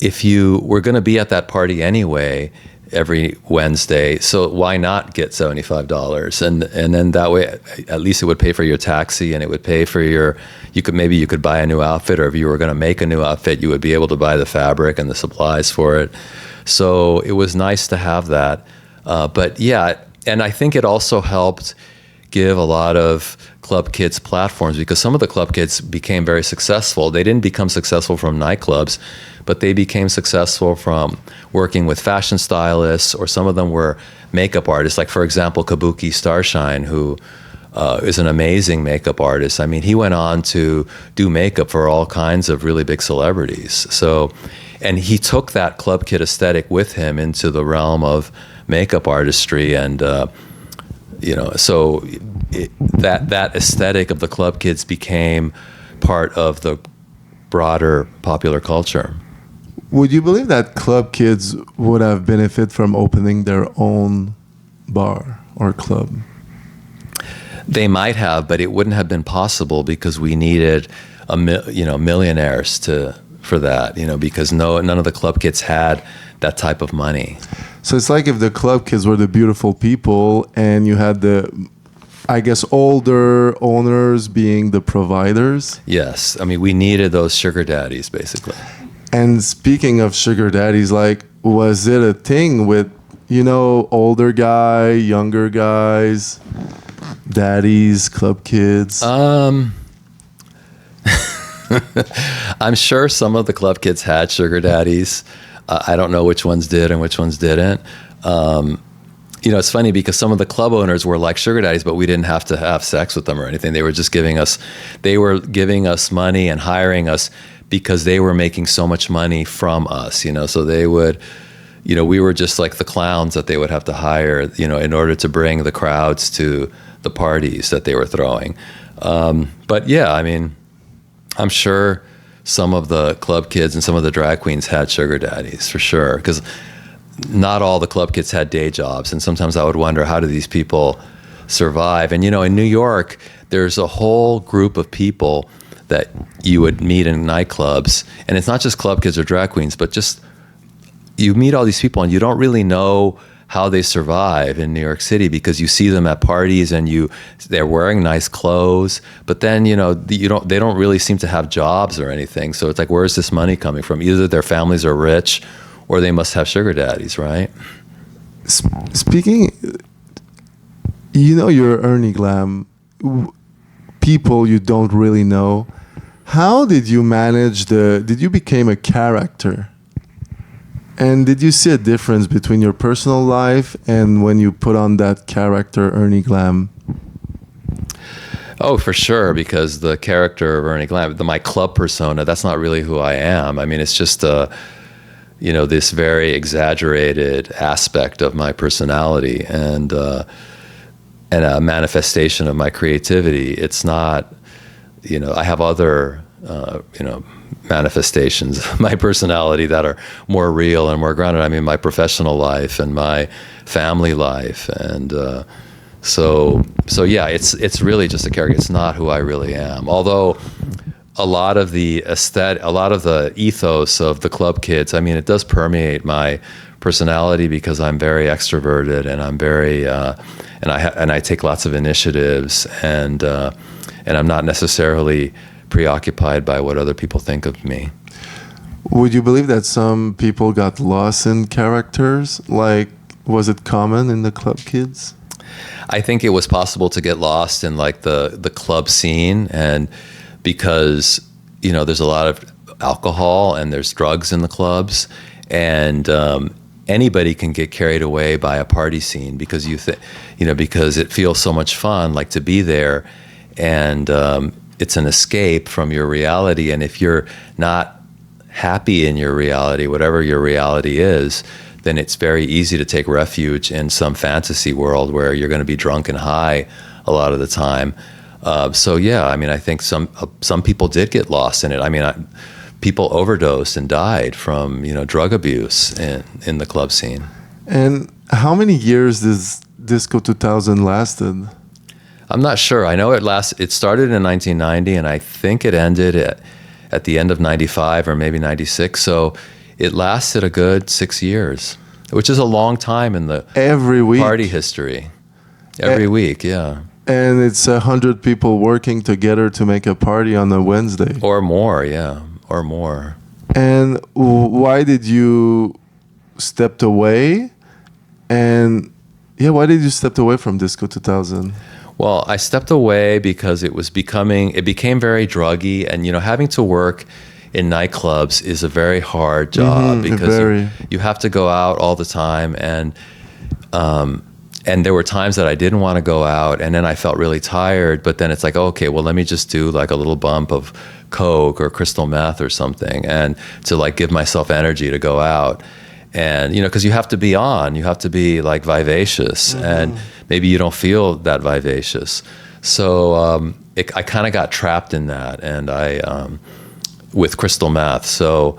if you were going to be at that party anyway every Wednesday, so why not get $75? And then that way, at least it would pay for your taxi, and it would pay for your, you could buy a new outfit, or if you were going to make a new outfit, you would be able to buy the fabric and the supplies for it. So it was nice to have that. But yeah, and I think it also helped give a lot of club kids platforms, because some of the club kids became very successful. They didn't become successful from nightclubs, but they became successful from working with fashion stylists, or some of them were makeup artists. Like, for example, Kabuki Starshine, who is an amazing makeup artist. I mean, he went on to do makeup for all kinds of really big celebrities. So, and he took that club kid aesthetic with him into the realm of makeup artistry, and so that aesthetic of the club kids became part of the broader popular culture. Would you believe that club kids would have benefit from opening their own bar or club? They might have, but it wouldn't have been possible, because we needed millionaires for that, because none of the club kids had that type of money. So it's like if the club kids were the beautiful people, and you had the, I guess, older owners being the providers. Yes. I mean, we needed those sugar daddies, basically. And speaking of sugar daddies, like, was it a thing with, older guy, younger guys, daddies, club kids? I'm sure some of the club kids had sugar daddies. I don't know which ones did and which ones didn't. It's funny, because some of the club owners were like sugar daddies, but we didn't have to have sex with them or anything. They were just giving us money and hiring us because they were making so much money from us, so they would, we were just like the clowns that they would have to hire, in order to bring the crowds to the parties that they were throwing. But yeah, I mean, I'm sure some of the club kids and some of the drag queens had sugar daddies, for sure, because not all the club kids had day jobs. And sometimes I would wonder, how do these people survive? And, in New York, there's a whole group of people that you would meet in nightclubs. And it's not just club kids or drag queens, but just you meet all these people and you don't really know how they survive in New York City, because you see them at parties and they're wearing nice clothes, but then they don't really seem to have jobs or anything. So it's like, where's this money coming from? Either their families are rich, or they must have sugar daddies, right? Speaking, you're Ernie Glam. People you don't really know. How did you manage did you become a character? And did you see a difference between your personal life and when you put on that character, Ernie Glam? Oh, for sure, because the character of Ernie Glam, my club persona, that's not really who I am. I mean, it's just this very exaggerated aspect of my personality and a manifestation of my creativity. It's not, I have other, manifestations of my personality that are more real and more grounded. I mean, my professional life and my family life, and so yeah, it's really just a character. It's not who I really am. Although a lot of the ethos of the club kids, I mean, it does permeate my personality, because I'm very extroverted and I'm very and I take lots of initiatives, and I'm not necessarily preoccupied by what other people think of me. Would you believe that some people got lost in characters? Like, was it common in the club kids? I think it was possible to get lost in like the club scene, and because there's a lot of alcohol and there's drugs in the clubs, and anybody can get carried away by a party scene, because because it feels so much fun, like, to be there, and it's an escape from your reality. And if you're not happy in your reality, whatever your reality is, then it's very easy to take refuge in some fantasy world where you're going to be drunk and high a lot of the time. So yeah, I mean, I think some people did get lost in it. I mean, people overdosed and died from, drug abuse in the club scene. And how many years does Disco 2000 lasted? I'm not sure. I know it started in 1990, and I think it ended at the end of 95 or maybe 96. So it lasted a good 6 years, which is a long time in the Every week. party history. Every week, yeah. And it's 100 people working together to make a party on a Wednesday. Or more, yeah. Or more. And why did you step away? And why did you step away from Disco 2000? Well, I stepped away because it became very druggy, and having to work in nightclubs is a very hard job because you have to go out all the time, and there were times that I didn't want to go out, and then I felt really tired, but then it's like, okay, well, let me just do like a little bump of coke or crystal meth or something, and to like give myself energy to go out. And, because you have to be on, you have to be like vivacious, and maybe you don't feel that vivacious. So I kind of got trapped in that, and with crystal meth. So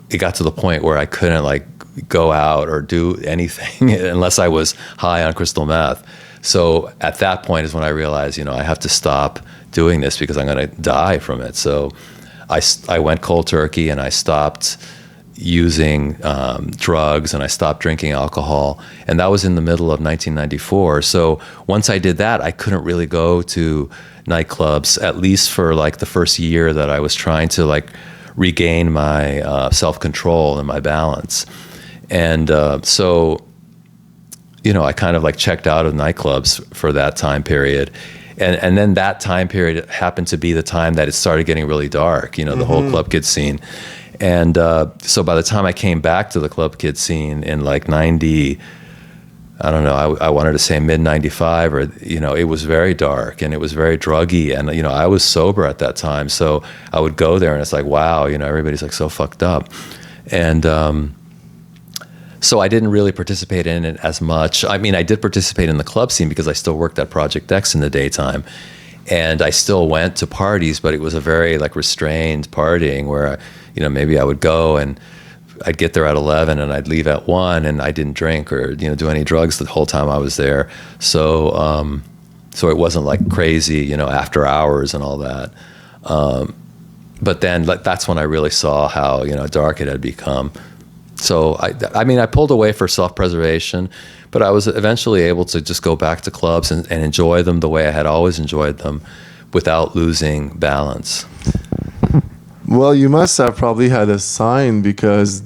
it got to the point where I couldn't like go out or do anything unless I was high on crystal meth. So at that point is when I realized, I have to stop doing this because I'm going to die from it. So I went cold turkey, and I stopped using drugs, and I stopped drinking alcohol, and that was in the middle of 1994. So once I did that, I couldn't really go to nightclubs, at least for like the first year that I was trying to like regain my self-control and my balance. And so I kind of like checked out of nightclubs for that time period. And then that time period happened to be the time that it started getting really dark, the whole club kid scene. And so by the time I came back to the club kid scene in like 90, I don't know, I wanted to say mid 95, or, it was very dark and it was very druggy. And, I was sober at that time. So I would go there and it's like, wow, everybody's like so fucked up. And so I didn't really participate in it as much. I mean, I did participate in the club scene because I still worked at Project X in the daytime. And I still went to parties, but it was a very like restrained partying where, maybe I would go and I'd get there at 11 and I'd leave at 1, and I didn't drink or, do any drugs the whole time I was there. So, so it wasn't like crazy, after hours and all that. But then that's when I really saw how, dark it had become. So, I pulled away for self-preservation, but I was eventually able to just go back to clubs and enjoy them the way I had always enjoyed them without losing balance. Well, you must have probably had a sign, because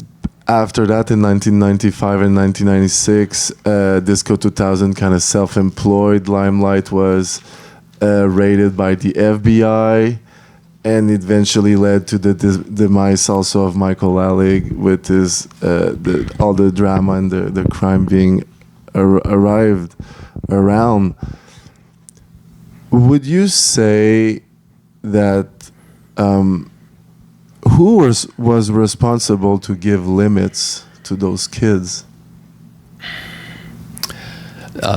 after that in 1995 and 1996, Disco 2000 kind of self-employed. Limelight was raided by the FBI, and it eventually led to the demise also of Michael Alec with his all the drama and the crime being arrived around. Would you say that who was responsible to give limits to those kids?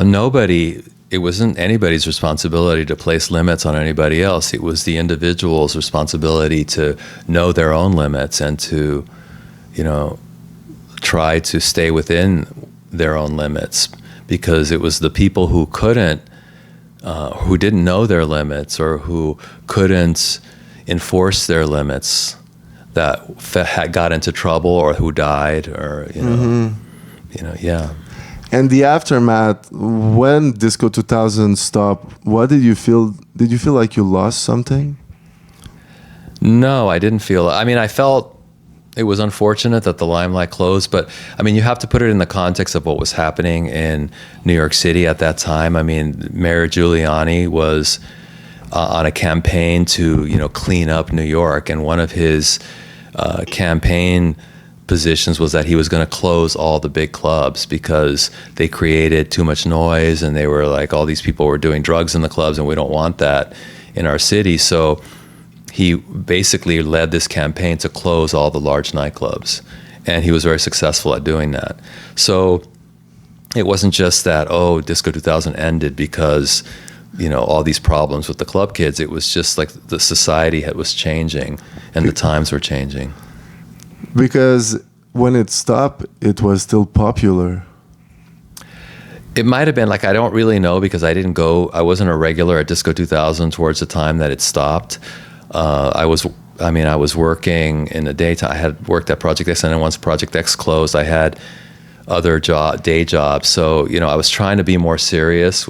Nobody. It wasn't anybody's responsibility to place limits on anybody else. It was the individual's responsibility to know their own limits and to, try to stay within their own limits, because it was the people who couldn't, who didn't know their limits or who couldn't enforce their limits that got into trouble or who died or, yeah. And the aftermath, when Disco 2000 stopped, what did you feel? Did you feel like you lost something? No, I didn't feel it. I felt it was unfortunate that the Limelight closed, but you have to put it in the context of what was happening in New York City at that time. Mayor Giuliani was on a campaign to, clean up New York, and one of his campaign positions was that he was going to close all the big clubs because they created too much noise, and they were like, all these people were doing drugs in the clubs, and we don't want that in our city. So he basically led this campaign to close all the large nightclubs, and he was very successful at doing that. So it wasn't just that, Disco 2000 ended because, all these problems with the club kids. It was just like the society was changing and the times were changing. Because when it stopped, it was still popular. It might have been, like, I don't really know because I wasn't a regular at Disco 2000 towards the time that it stopped. I was working in the daytime. I had worked at Project X, and then once Project X closed, I had other day jobs. So, I was trying to be more serious.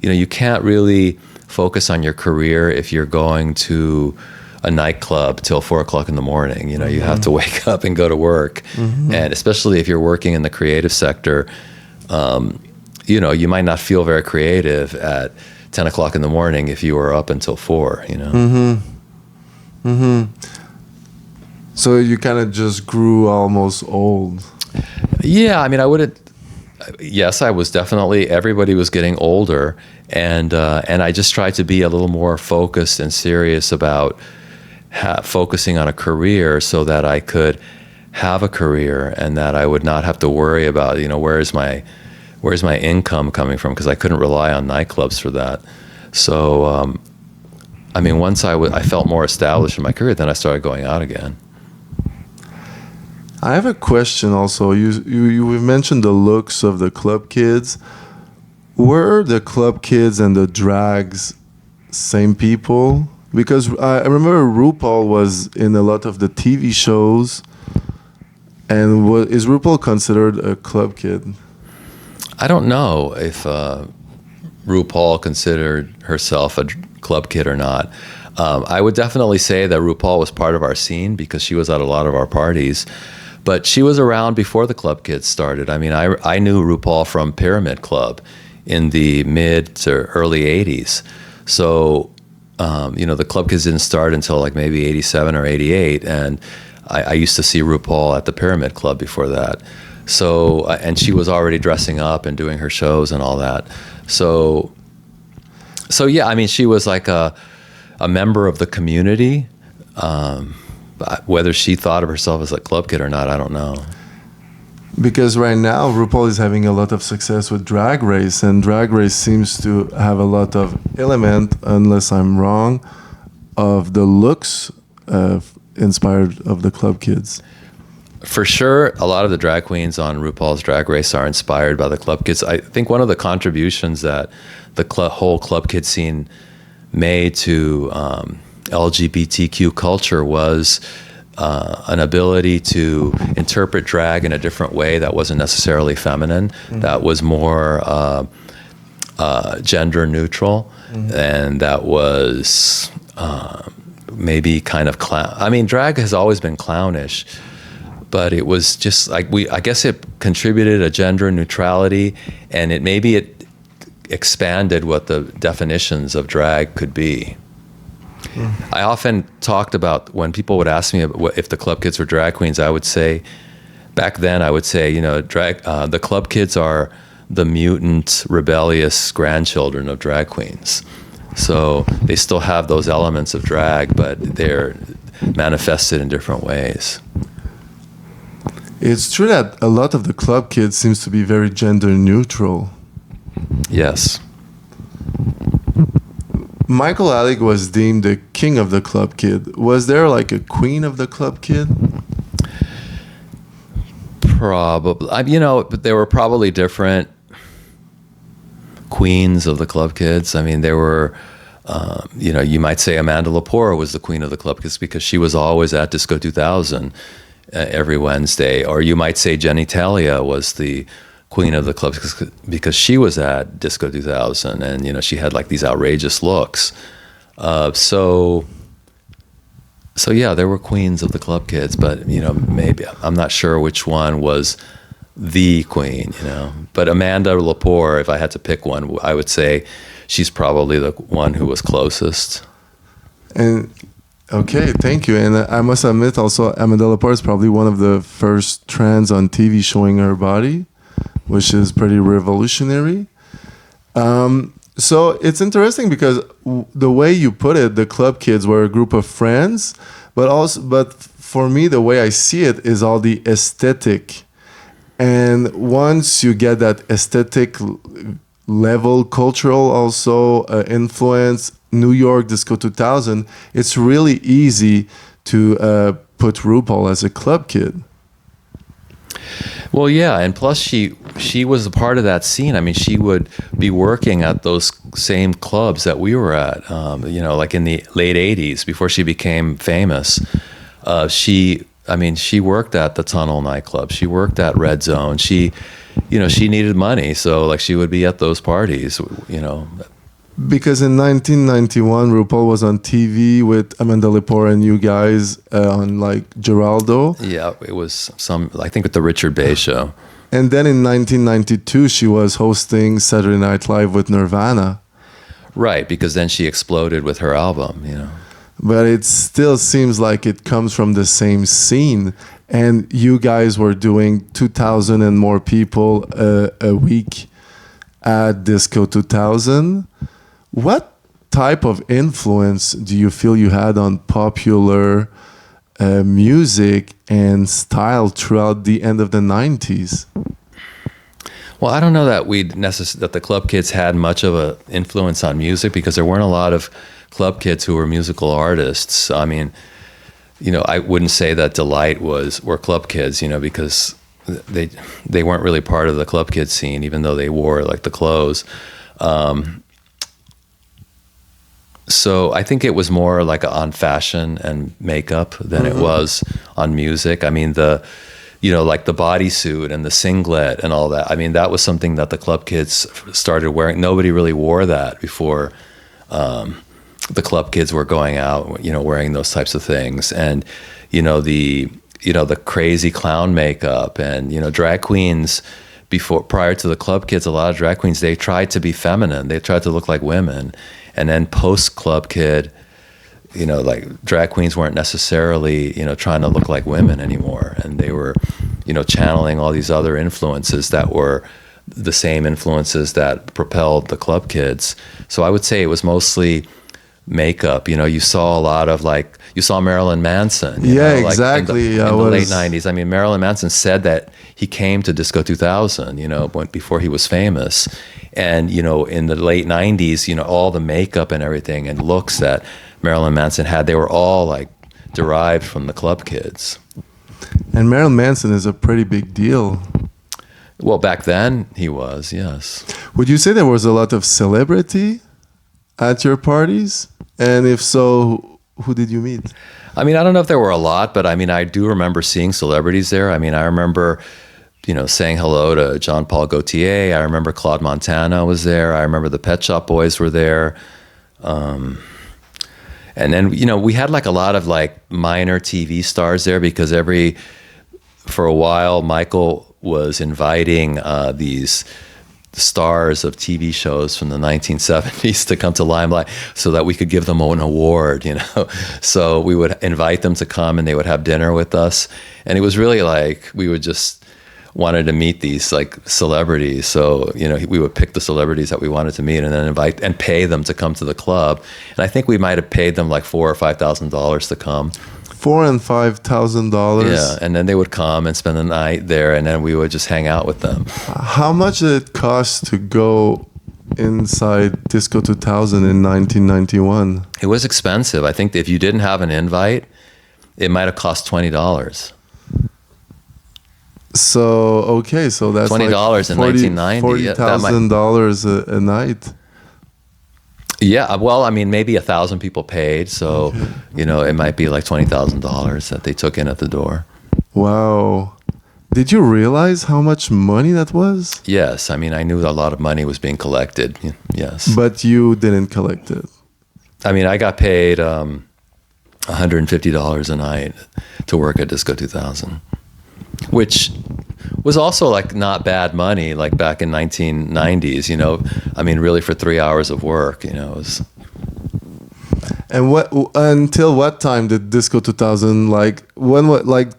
You can't really focus on your career if you're going to a nightclub till 4 o'clock in the morning. You have to wake up and go to work. And especially if you're working in the creative sector, you might not feel very creative at 10 o'clock in the morning if you were up until 4, So you kind of just grew almost old. Yeah, I wouldn't. Yes, I was definitely. Everybody was getting older, and I just tried to be a little more focused and serious about focusing on a career, so that I could have a career, and that I would not have to worry about where's my income coming from, because I couldn't rely on nightclubs for that. So, once I felt more established in my career, then I started going out again. I have a question also. You mentioned the looks of the club kids. Were the club kids and the drags same people? Because I remember RuPaul was in a lot of the TV shows. And is RuPaul considered a club kid? I don't know if RuPaul considered herself a club kid or not. I would definitely say that RuPaul was part of our scene because she was at a lot of our parties. But she was around before the club kids started. I knew RuPaul from Pyramid Club in the mid to early 80s. So, the club kids didn't start until like maybe 87 or 88. And I used to see RuPaul at the Pyramid Club before that. So, and she was already dressing up and doing her shows and all that. So yeah, she was like a member of the community. Whether she thought of herself as a club kid or not, I don't know. Because right now, RuPaul is having a lot of success with Drag Race, and Drag Race seems to have a lot of element, unless I'm wrong, of the looks inspired of the club kids. For sure, a lot of the drag queens on RuPaul's Drag Race are inspired by the club kids. I think one of the contributions that the whole club kid scene made to LGBTQ culture was an ability to interpret drag in a different way that wasn't necessarily feminine, that was more gender neutral, and that was maybe kind of clown. Drag has always been clownish, but it was just like I guess it contributed a gender neutrality, and it expanded what the definitions of drag could be. I often talked about, when people would ask me if the club kids were drag queens, I would say, back then I would say, the club kids are the mutant, rebellious grandchildren of drag queens. So they still have those elements of drag, but they're manifested in different ways. It's true that a lot of the club kids seems to be very gender neutral. Yes. Michael Alec was deemed the king of the club kid. Was there like a queen of the club kid? Probably. But there were probably different queens of the club kids. There were, you might say Amanda Lepore was the queen of the club kids because she was always at Disco 2000 every Wednesday. Or you might say Jenny Talia was the queen of the club because she was at Disco 2000, and she had like these outrageous looks. So yeah, there were queens of the club kids, but maybe I'm not sure which one was the queen. But Amanda Lepore, if I had to pick one, I would say she's probably the one who was closest. And okay, thank you. And I must admit also, Amanda Lepore is probably one of the first trans on TV showing her body, which is pretty revolutionary. So it's interesting because the way you put it, the club kids were a group of friends, but for me, the way I see it is all the aesthetic. And once you get that aesthetic level, cultural also influence, New York Disco 2000, it's really easy to put RuPaul as a club kid. Well, yeah, and plus she was a part of that scene. I mean, she would be working at those same clubs that we were at, you know, like in the late 80s before she became famous. She worked at the Tunnel nightclub. She worked at Red Zone. She needed money, so like she would be at those parties, you know. Because in 1991, RuPaul was on TV with Amanda Lepore and you guys on like Geraldo. Yeah, it was I think with the Richard Bay show. And then in 1992, she was hosting Saturday Night Live with Nirvana. Right, because then she exploded with her album, you know. But it still seems like it comes from the same scene. And you guys were doing 2,000 and more people a week at Disco 2000. What type of influence do you feel you had on popular music and style throughout the end of the 90s? Well, I don't know that that the club kids had much of an influence on music because there weren't a lot of club kids who were musical artists. I mean, you know, I wouldn't say that Delight were club kids, you know, because they weren't really part of the club kid scene, even though they wore like the clothes. So I think it was more like on fashion and makeup than it was on music. I mean, like the bodysuit and the singlet and all that. I mean, that was something that the club kids started wearing. Nobody really wore that before the club kids were going out, you know, wearing those types of things. And, the crazy clown makeup and, drag queens prior to the club kids, a lot of drag queens, they tried to be feminine. They tried to look like women. And then post club kid, like drag queens weren't necessarily, trying to look like women anymore. And they were, channeling all these other influences that were the same influences that propelled the club kids. So I would say it was mostly makeup. You saw a lot of you saw Marilyn Manson. Exactly. In the late 90s. I mean, Marilyn Manson said that he came to Disco 2000, before he was famous. And, in the late 90s, all the makeup and everything and looks that Marilyn Manson had, they were all derived from the club kids. And Marilyn Manson is a pretty big deal. Well, back then he was, yes. Would you say there was a lot of celebrity at your parties? And if so, who did you meet? I mean, I don't know if there were a lot, but I mean, I do remember seeing celebrities there. I mean, I remember, saying hello to John Paul Gaultier. I remember Claude Montana was there. I remember the Pet Shop Boys were there. And then, we had a lot of minor TV stars there because for a while, Michael was inviting these stars of TV shows from the 1970s to come to Limelight so that we could give them an award, So we would invite them to come and they would have dinner with us. And it was really we would just wanted to meet these celebrities. So, we would pick the celebrities that we wanted to meet and then invite and pay them to come to the club. And I think we might have paid them $4,000 or $5,000 to come. $4,000 and $5,000. Yeah, and then they would come and spend the night there, and then we would just hang out with them. How much did it cost to go inside Disco 2000 in 1991? It was expensive. I think if you didn't have an invite, it might have cost $20. So that's $20 in 1990. $40,000 a night. Yeah, well, I mean, maybe 1,000 people paid, so it might be $20,000 that they took in at the door. Wow. Did you realize how much money that was? Yes, I mean, I knew a lot of money was being collected. Yes, but you didn't collect it. I mean, I got paid $150 a night to work at Disco 2000, which was also not bad money back in 1990s, I mean, really for 3 hours of work, it was. And until what time did Disco 2000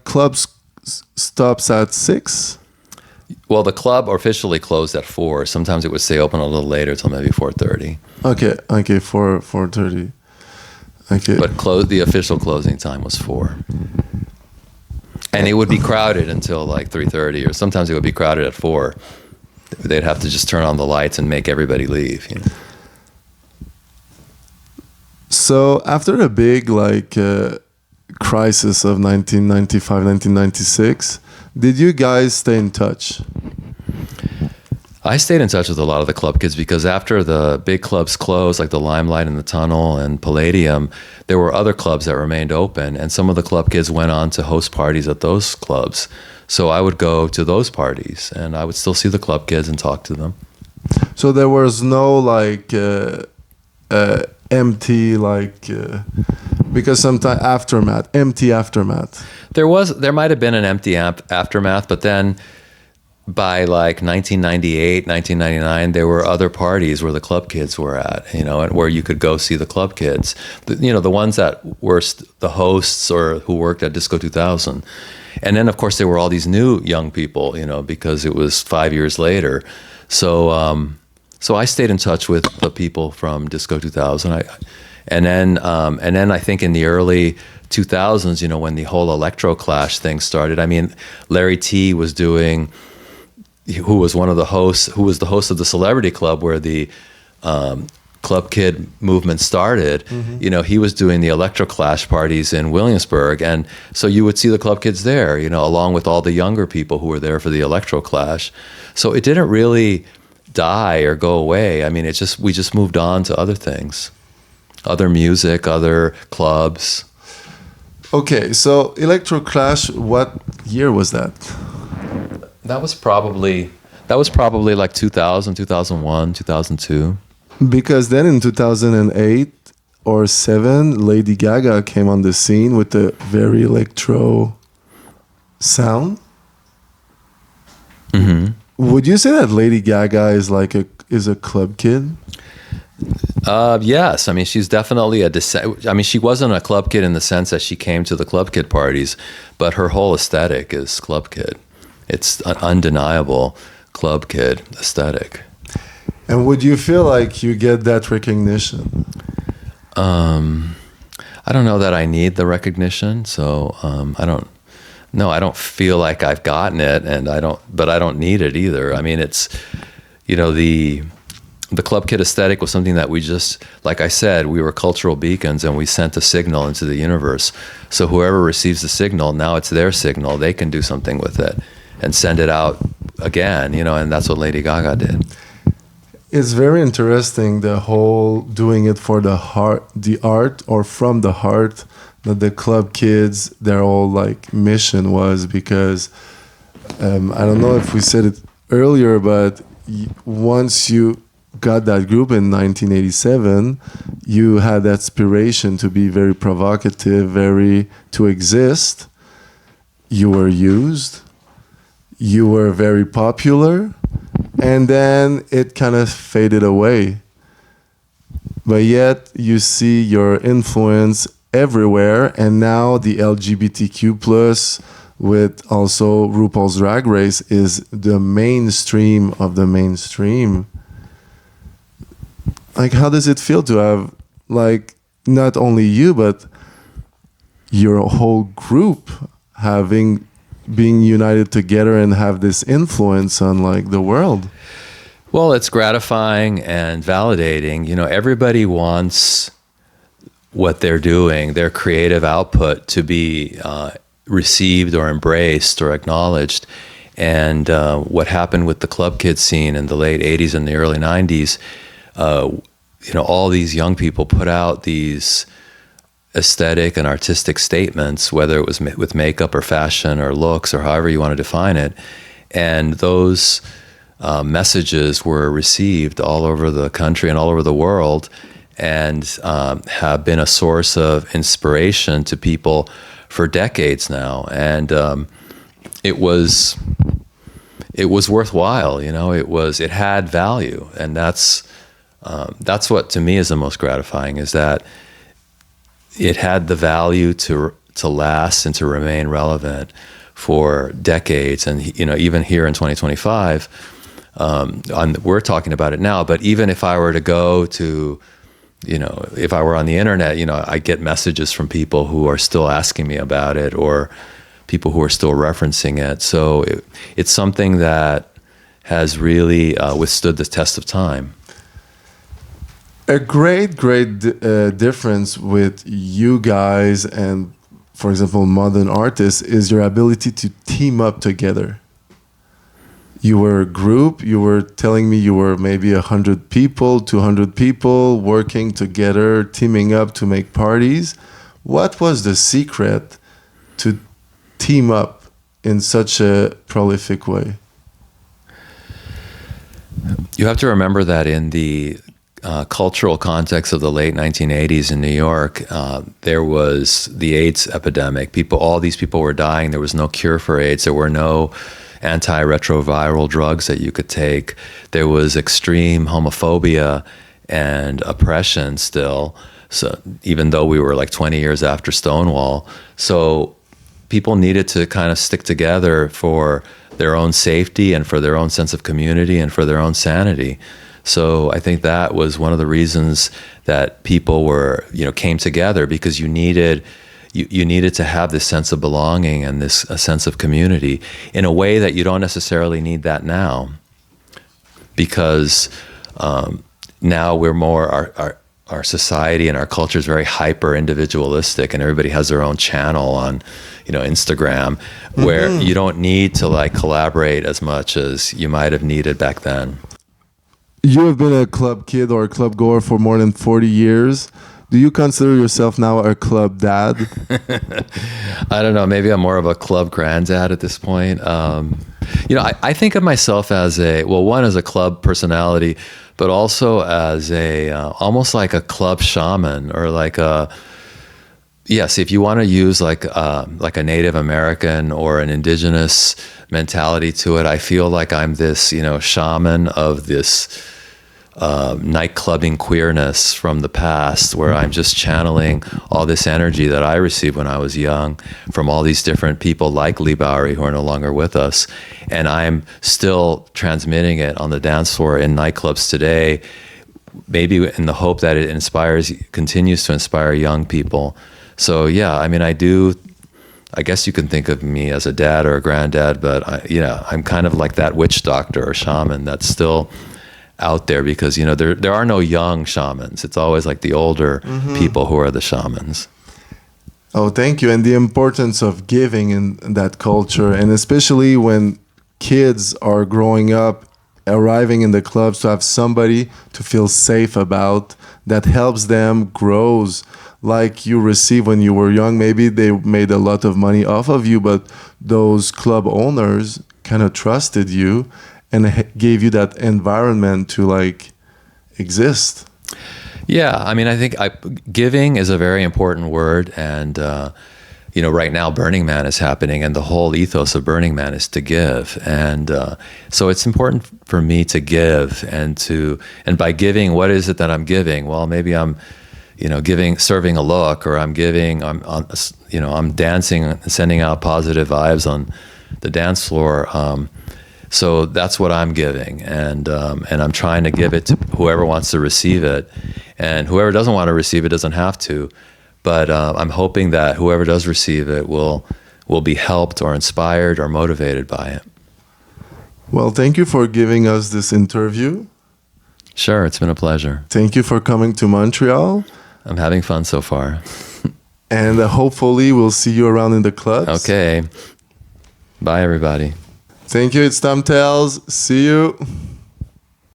clubs stops at 6? Well, the club officially closed at 4. Sometimes it would stay open a little later till maybe 4:30. Okay, 4:30. Okay. But the official closing time was 4. And it would be crowded until 3:30, or sometimes it would be crowded at 4. They'd have to just turn on the lights and make everybody leave. So after the big crisis of 1995, 1996. Did you guys stay in touch? I stayed in touch with a lot of the club kids because after the big clubs closed, like the Limelight and the Tunnel and Palladium, there were other clubs that remained open, and some of the club kids went on to host parties at those clubs. So I would go to those parties, and I would still see the club kids and talk to them. So there was no like empty because sometimes empty aftermath. There might have been an empty aftermath, but then by like 1998, 1999, there were other parties where the club kids were at, and where you could go see the club kids, the ones that were the hosts or who worked at Disco 2000. And then, of course, there were all these new young people, because it was 5 years later. So I stayed in touch with the people from Disco 2000. And then I think in the early 2000s, when the whole electro clash thing started, I mean, Larry T was who was the host of the Celebrity Club where the Club Kid movement started. Mm-hmm. He was doing the electro clash parties in Williamsburg, and so you would see the club kids there, along with all the younger people who were there for the electro clash. So it didn't really die or go away. I mean, we just moved on to other things, other music, other clubs. Okay, so electro clash, what year was that? That was probably like 2000, 2001, 2002. Because then in 2008 or 7, Lady Gaga came on the scene with a very electro sound. Mm-hmm. Would you say that Lady Gaga is a club kid? Yes. I mean, she's definitely she wasn't a club kid in the sense that she came to the club kid parties, but her whole aesthetic is club kid. It's an undeniable club kid aesthetic. And would you feel like you get that recognition? I don't know that I need the recognition, so I don't feel like I've gotten it, but I don't need it either. I mean, it's, the club kid aesthetic was something that we just, like I said, we were cultural beacons and we sent a signal into the universe. So whoever receives the signal, now it's their signal. They can do something with it and send it out again, and that's what Lady Gaga did. It's very interesting, the whole doing it for the art or from the heart, that the club kids, their whole mission was, because I don't know if we said it earlier, but once you got that group in 1987, you had that aspiration to be very provocative, to exist. You were used. You were very popular, and then it kind of faded away. But yet you see your influence everywhere, and now the LGBTQ plus with also RuPaul's Drag Race is the mainstream of the mainstream. How does it feel to have not only you but your whole group being united together and have this influence on the world? Well, it's gratifying and validating. Everybody wants what they're doing, their creative output, to be received or embraced or acknowledged. And what happened with the club kid scene in the late 80s and the early 90s, all these young people put out these aesthetic and artistic statements, whether it was with makeup or fashion or looks or however you want to define it. And those messages were received all over the country and all over the world, and have been a source of inspiration to people for decades now. And it was worthwhile, it had value. And that's what to me is the most gratifying, is that it had the value to last and to remain relevant for decades. And even here in 2025, we're talking about it now, but even if I were to go to, if I were on the internet, I get messages from people who are still asking me about it, or people who are still referencing it. So it's something that has really withstood the test of time. A great difference with you guys and for example, modern artists, is your ability to team up together. You were a group. You were telling me you were maybe 100 people, 200 people working together, teaming up to make parties. What was the secret to team up in such a prolific way? You have to remember that in the cultural context of the late 1980s in New York, there was the AIDS epidemic. All these people were dying. There was no cure for AIDS. There were no antiretroviral drugs that you could take. There was extreme homophobia and oppression still. So even though we were like 20 years after Stonewall, so people needed to kind of stick together for their own safety and for their own sense of community and for their own sanity. So I think that was one of the reasons that people came together, because you needed to have this sense of belonging and a sense of community in a way that you don't necessarily need that now, because now we're more our society and our culture is very hyper individualistic, and everybody has their own channel on Instagram, where you don't need to like collaborate as much as you might have needed back then. You have been a club kid or a club goer for more than 40 years. Do you consider yourself now a club dad? I don't know. Maybe I'm more of a club granddad at this point. I think of myself as one as a club personality, but also as almost like a club shaman, or like if you want to use like a Native American or an indigenous mentality to it, I feel like I'm this, shaman of this nightclubbing queerness from the past, where I'm just channeling all this energy that I received when I was young from all these different people like Lee Bowery, who are no longer with us. And I'm still transmitting it on the dance floor in nightclubs today, maybe in the hope that it continues to inspire young people. So yeah, I mean, I guess you can think of me as a dad or a granddad, but I'm kind of like that witch doctor or shaman that's still out there, because there are no young shamans. It's always like the older people who are the shamans. Oh, thank you. And the importance of giving in that culture, and especially when kids are growing up, arriving in the clubs, to have somebody to feel safe about, that helps them grows like you received when you were young. Maybe they made a lot of money off of you, but those club owners kind of trusted you and gave you that environment to like exist. Yeah, I mean, I think giving is a very important word, and right now Burning Man is happening, and the whole ethos of Burning Man is to give, and so it's important for me to give, and by giving, what is it that I'm giving? Well, maybe I'm serving a look, or I'm dancing and sending out positive vibes on the dance floor. So that's what I'm giving, and I'm trying to give it to whoever wants to receive it, and whoever doesn't want to receive it doesn't have to. But I'm hoping that whoever does receive it will be helped or inspired or motivated by it. Well, thank you for giving us this interview. Sure, it's been a pleasure. Thank you for coming to Montreal. I'm having fun so far. And hopefully we'll see you around in the clubs. Okay. Bye, everybody. Thank you. It's Tom Tells. See you.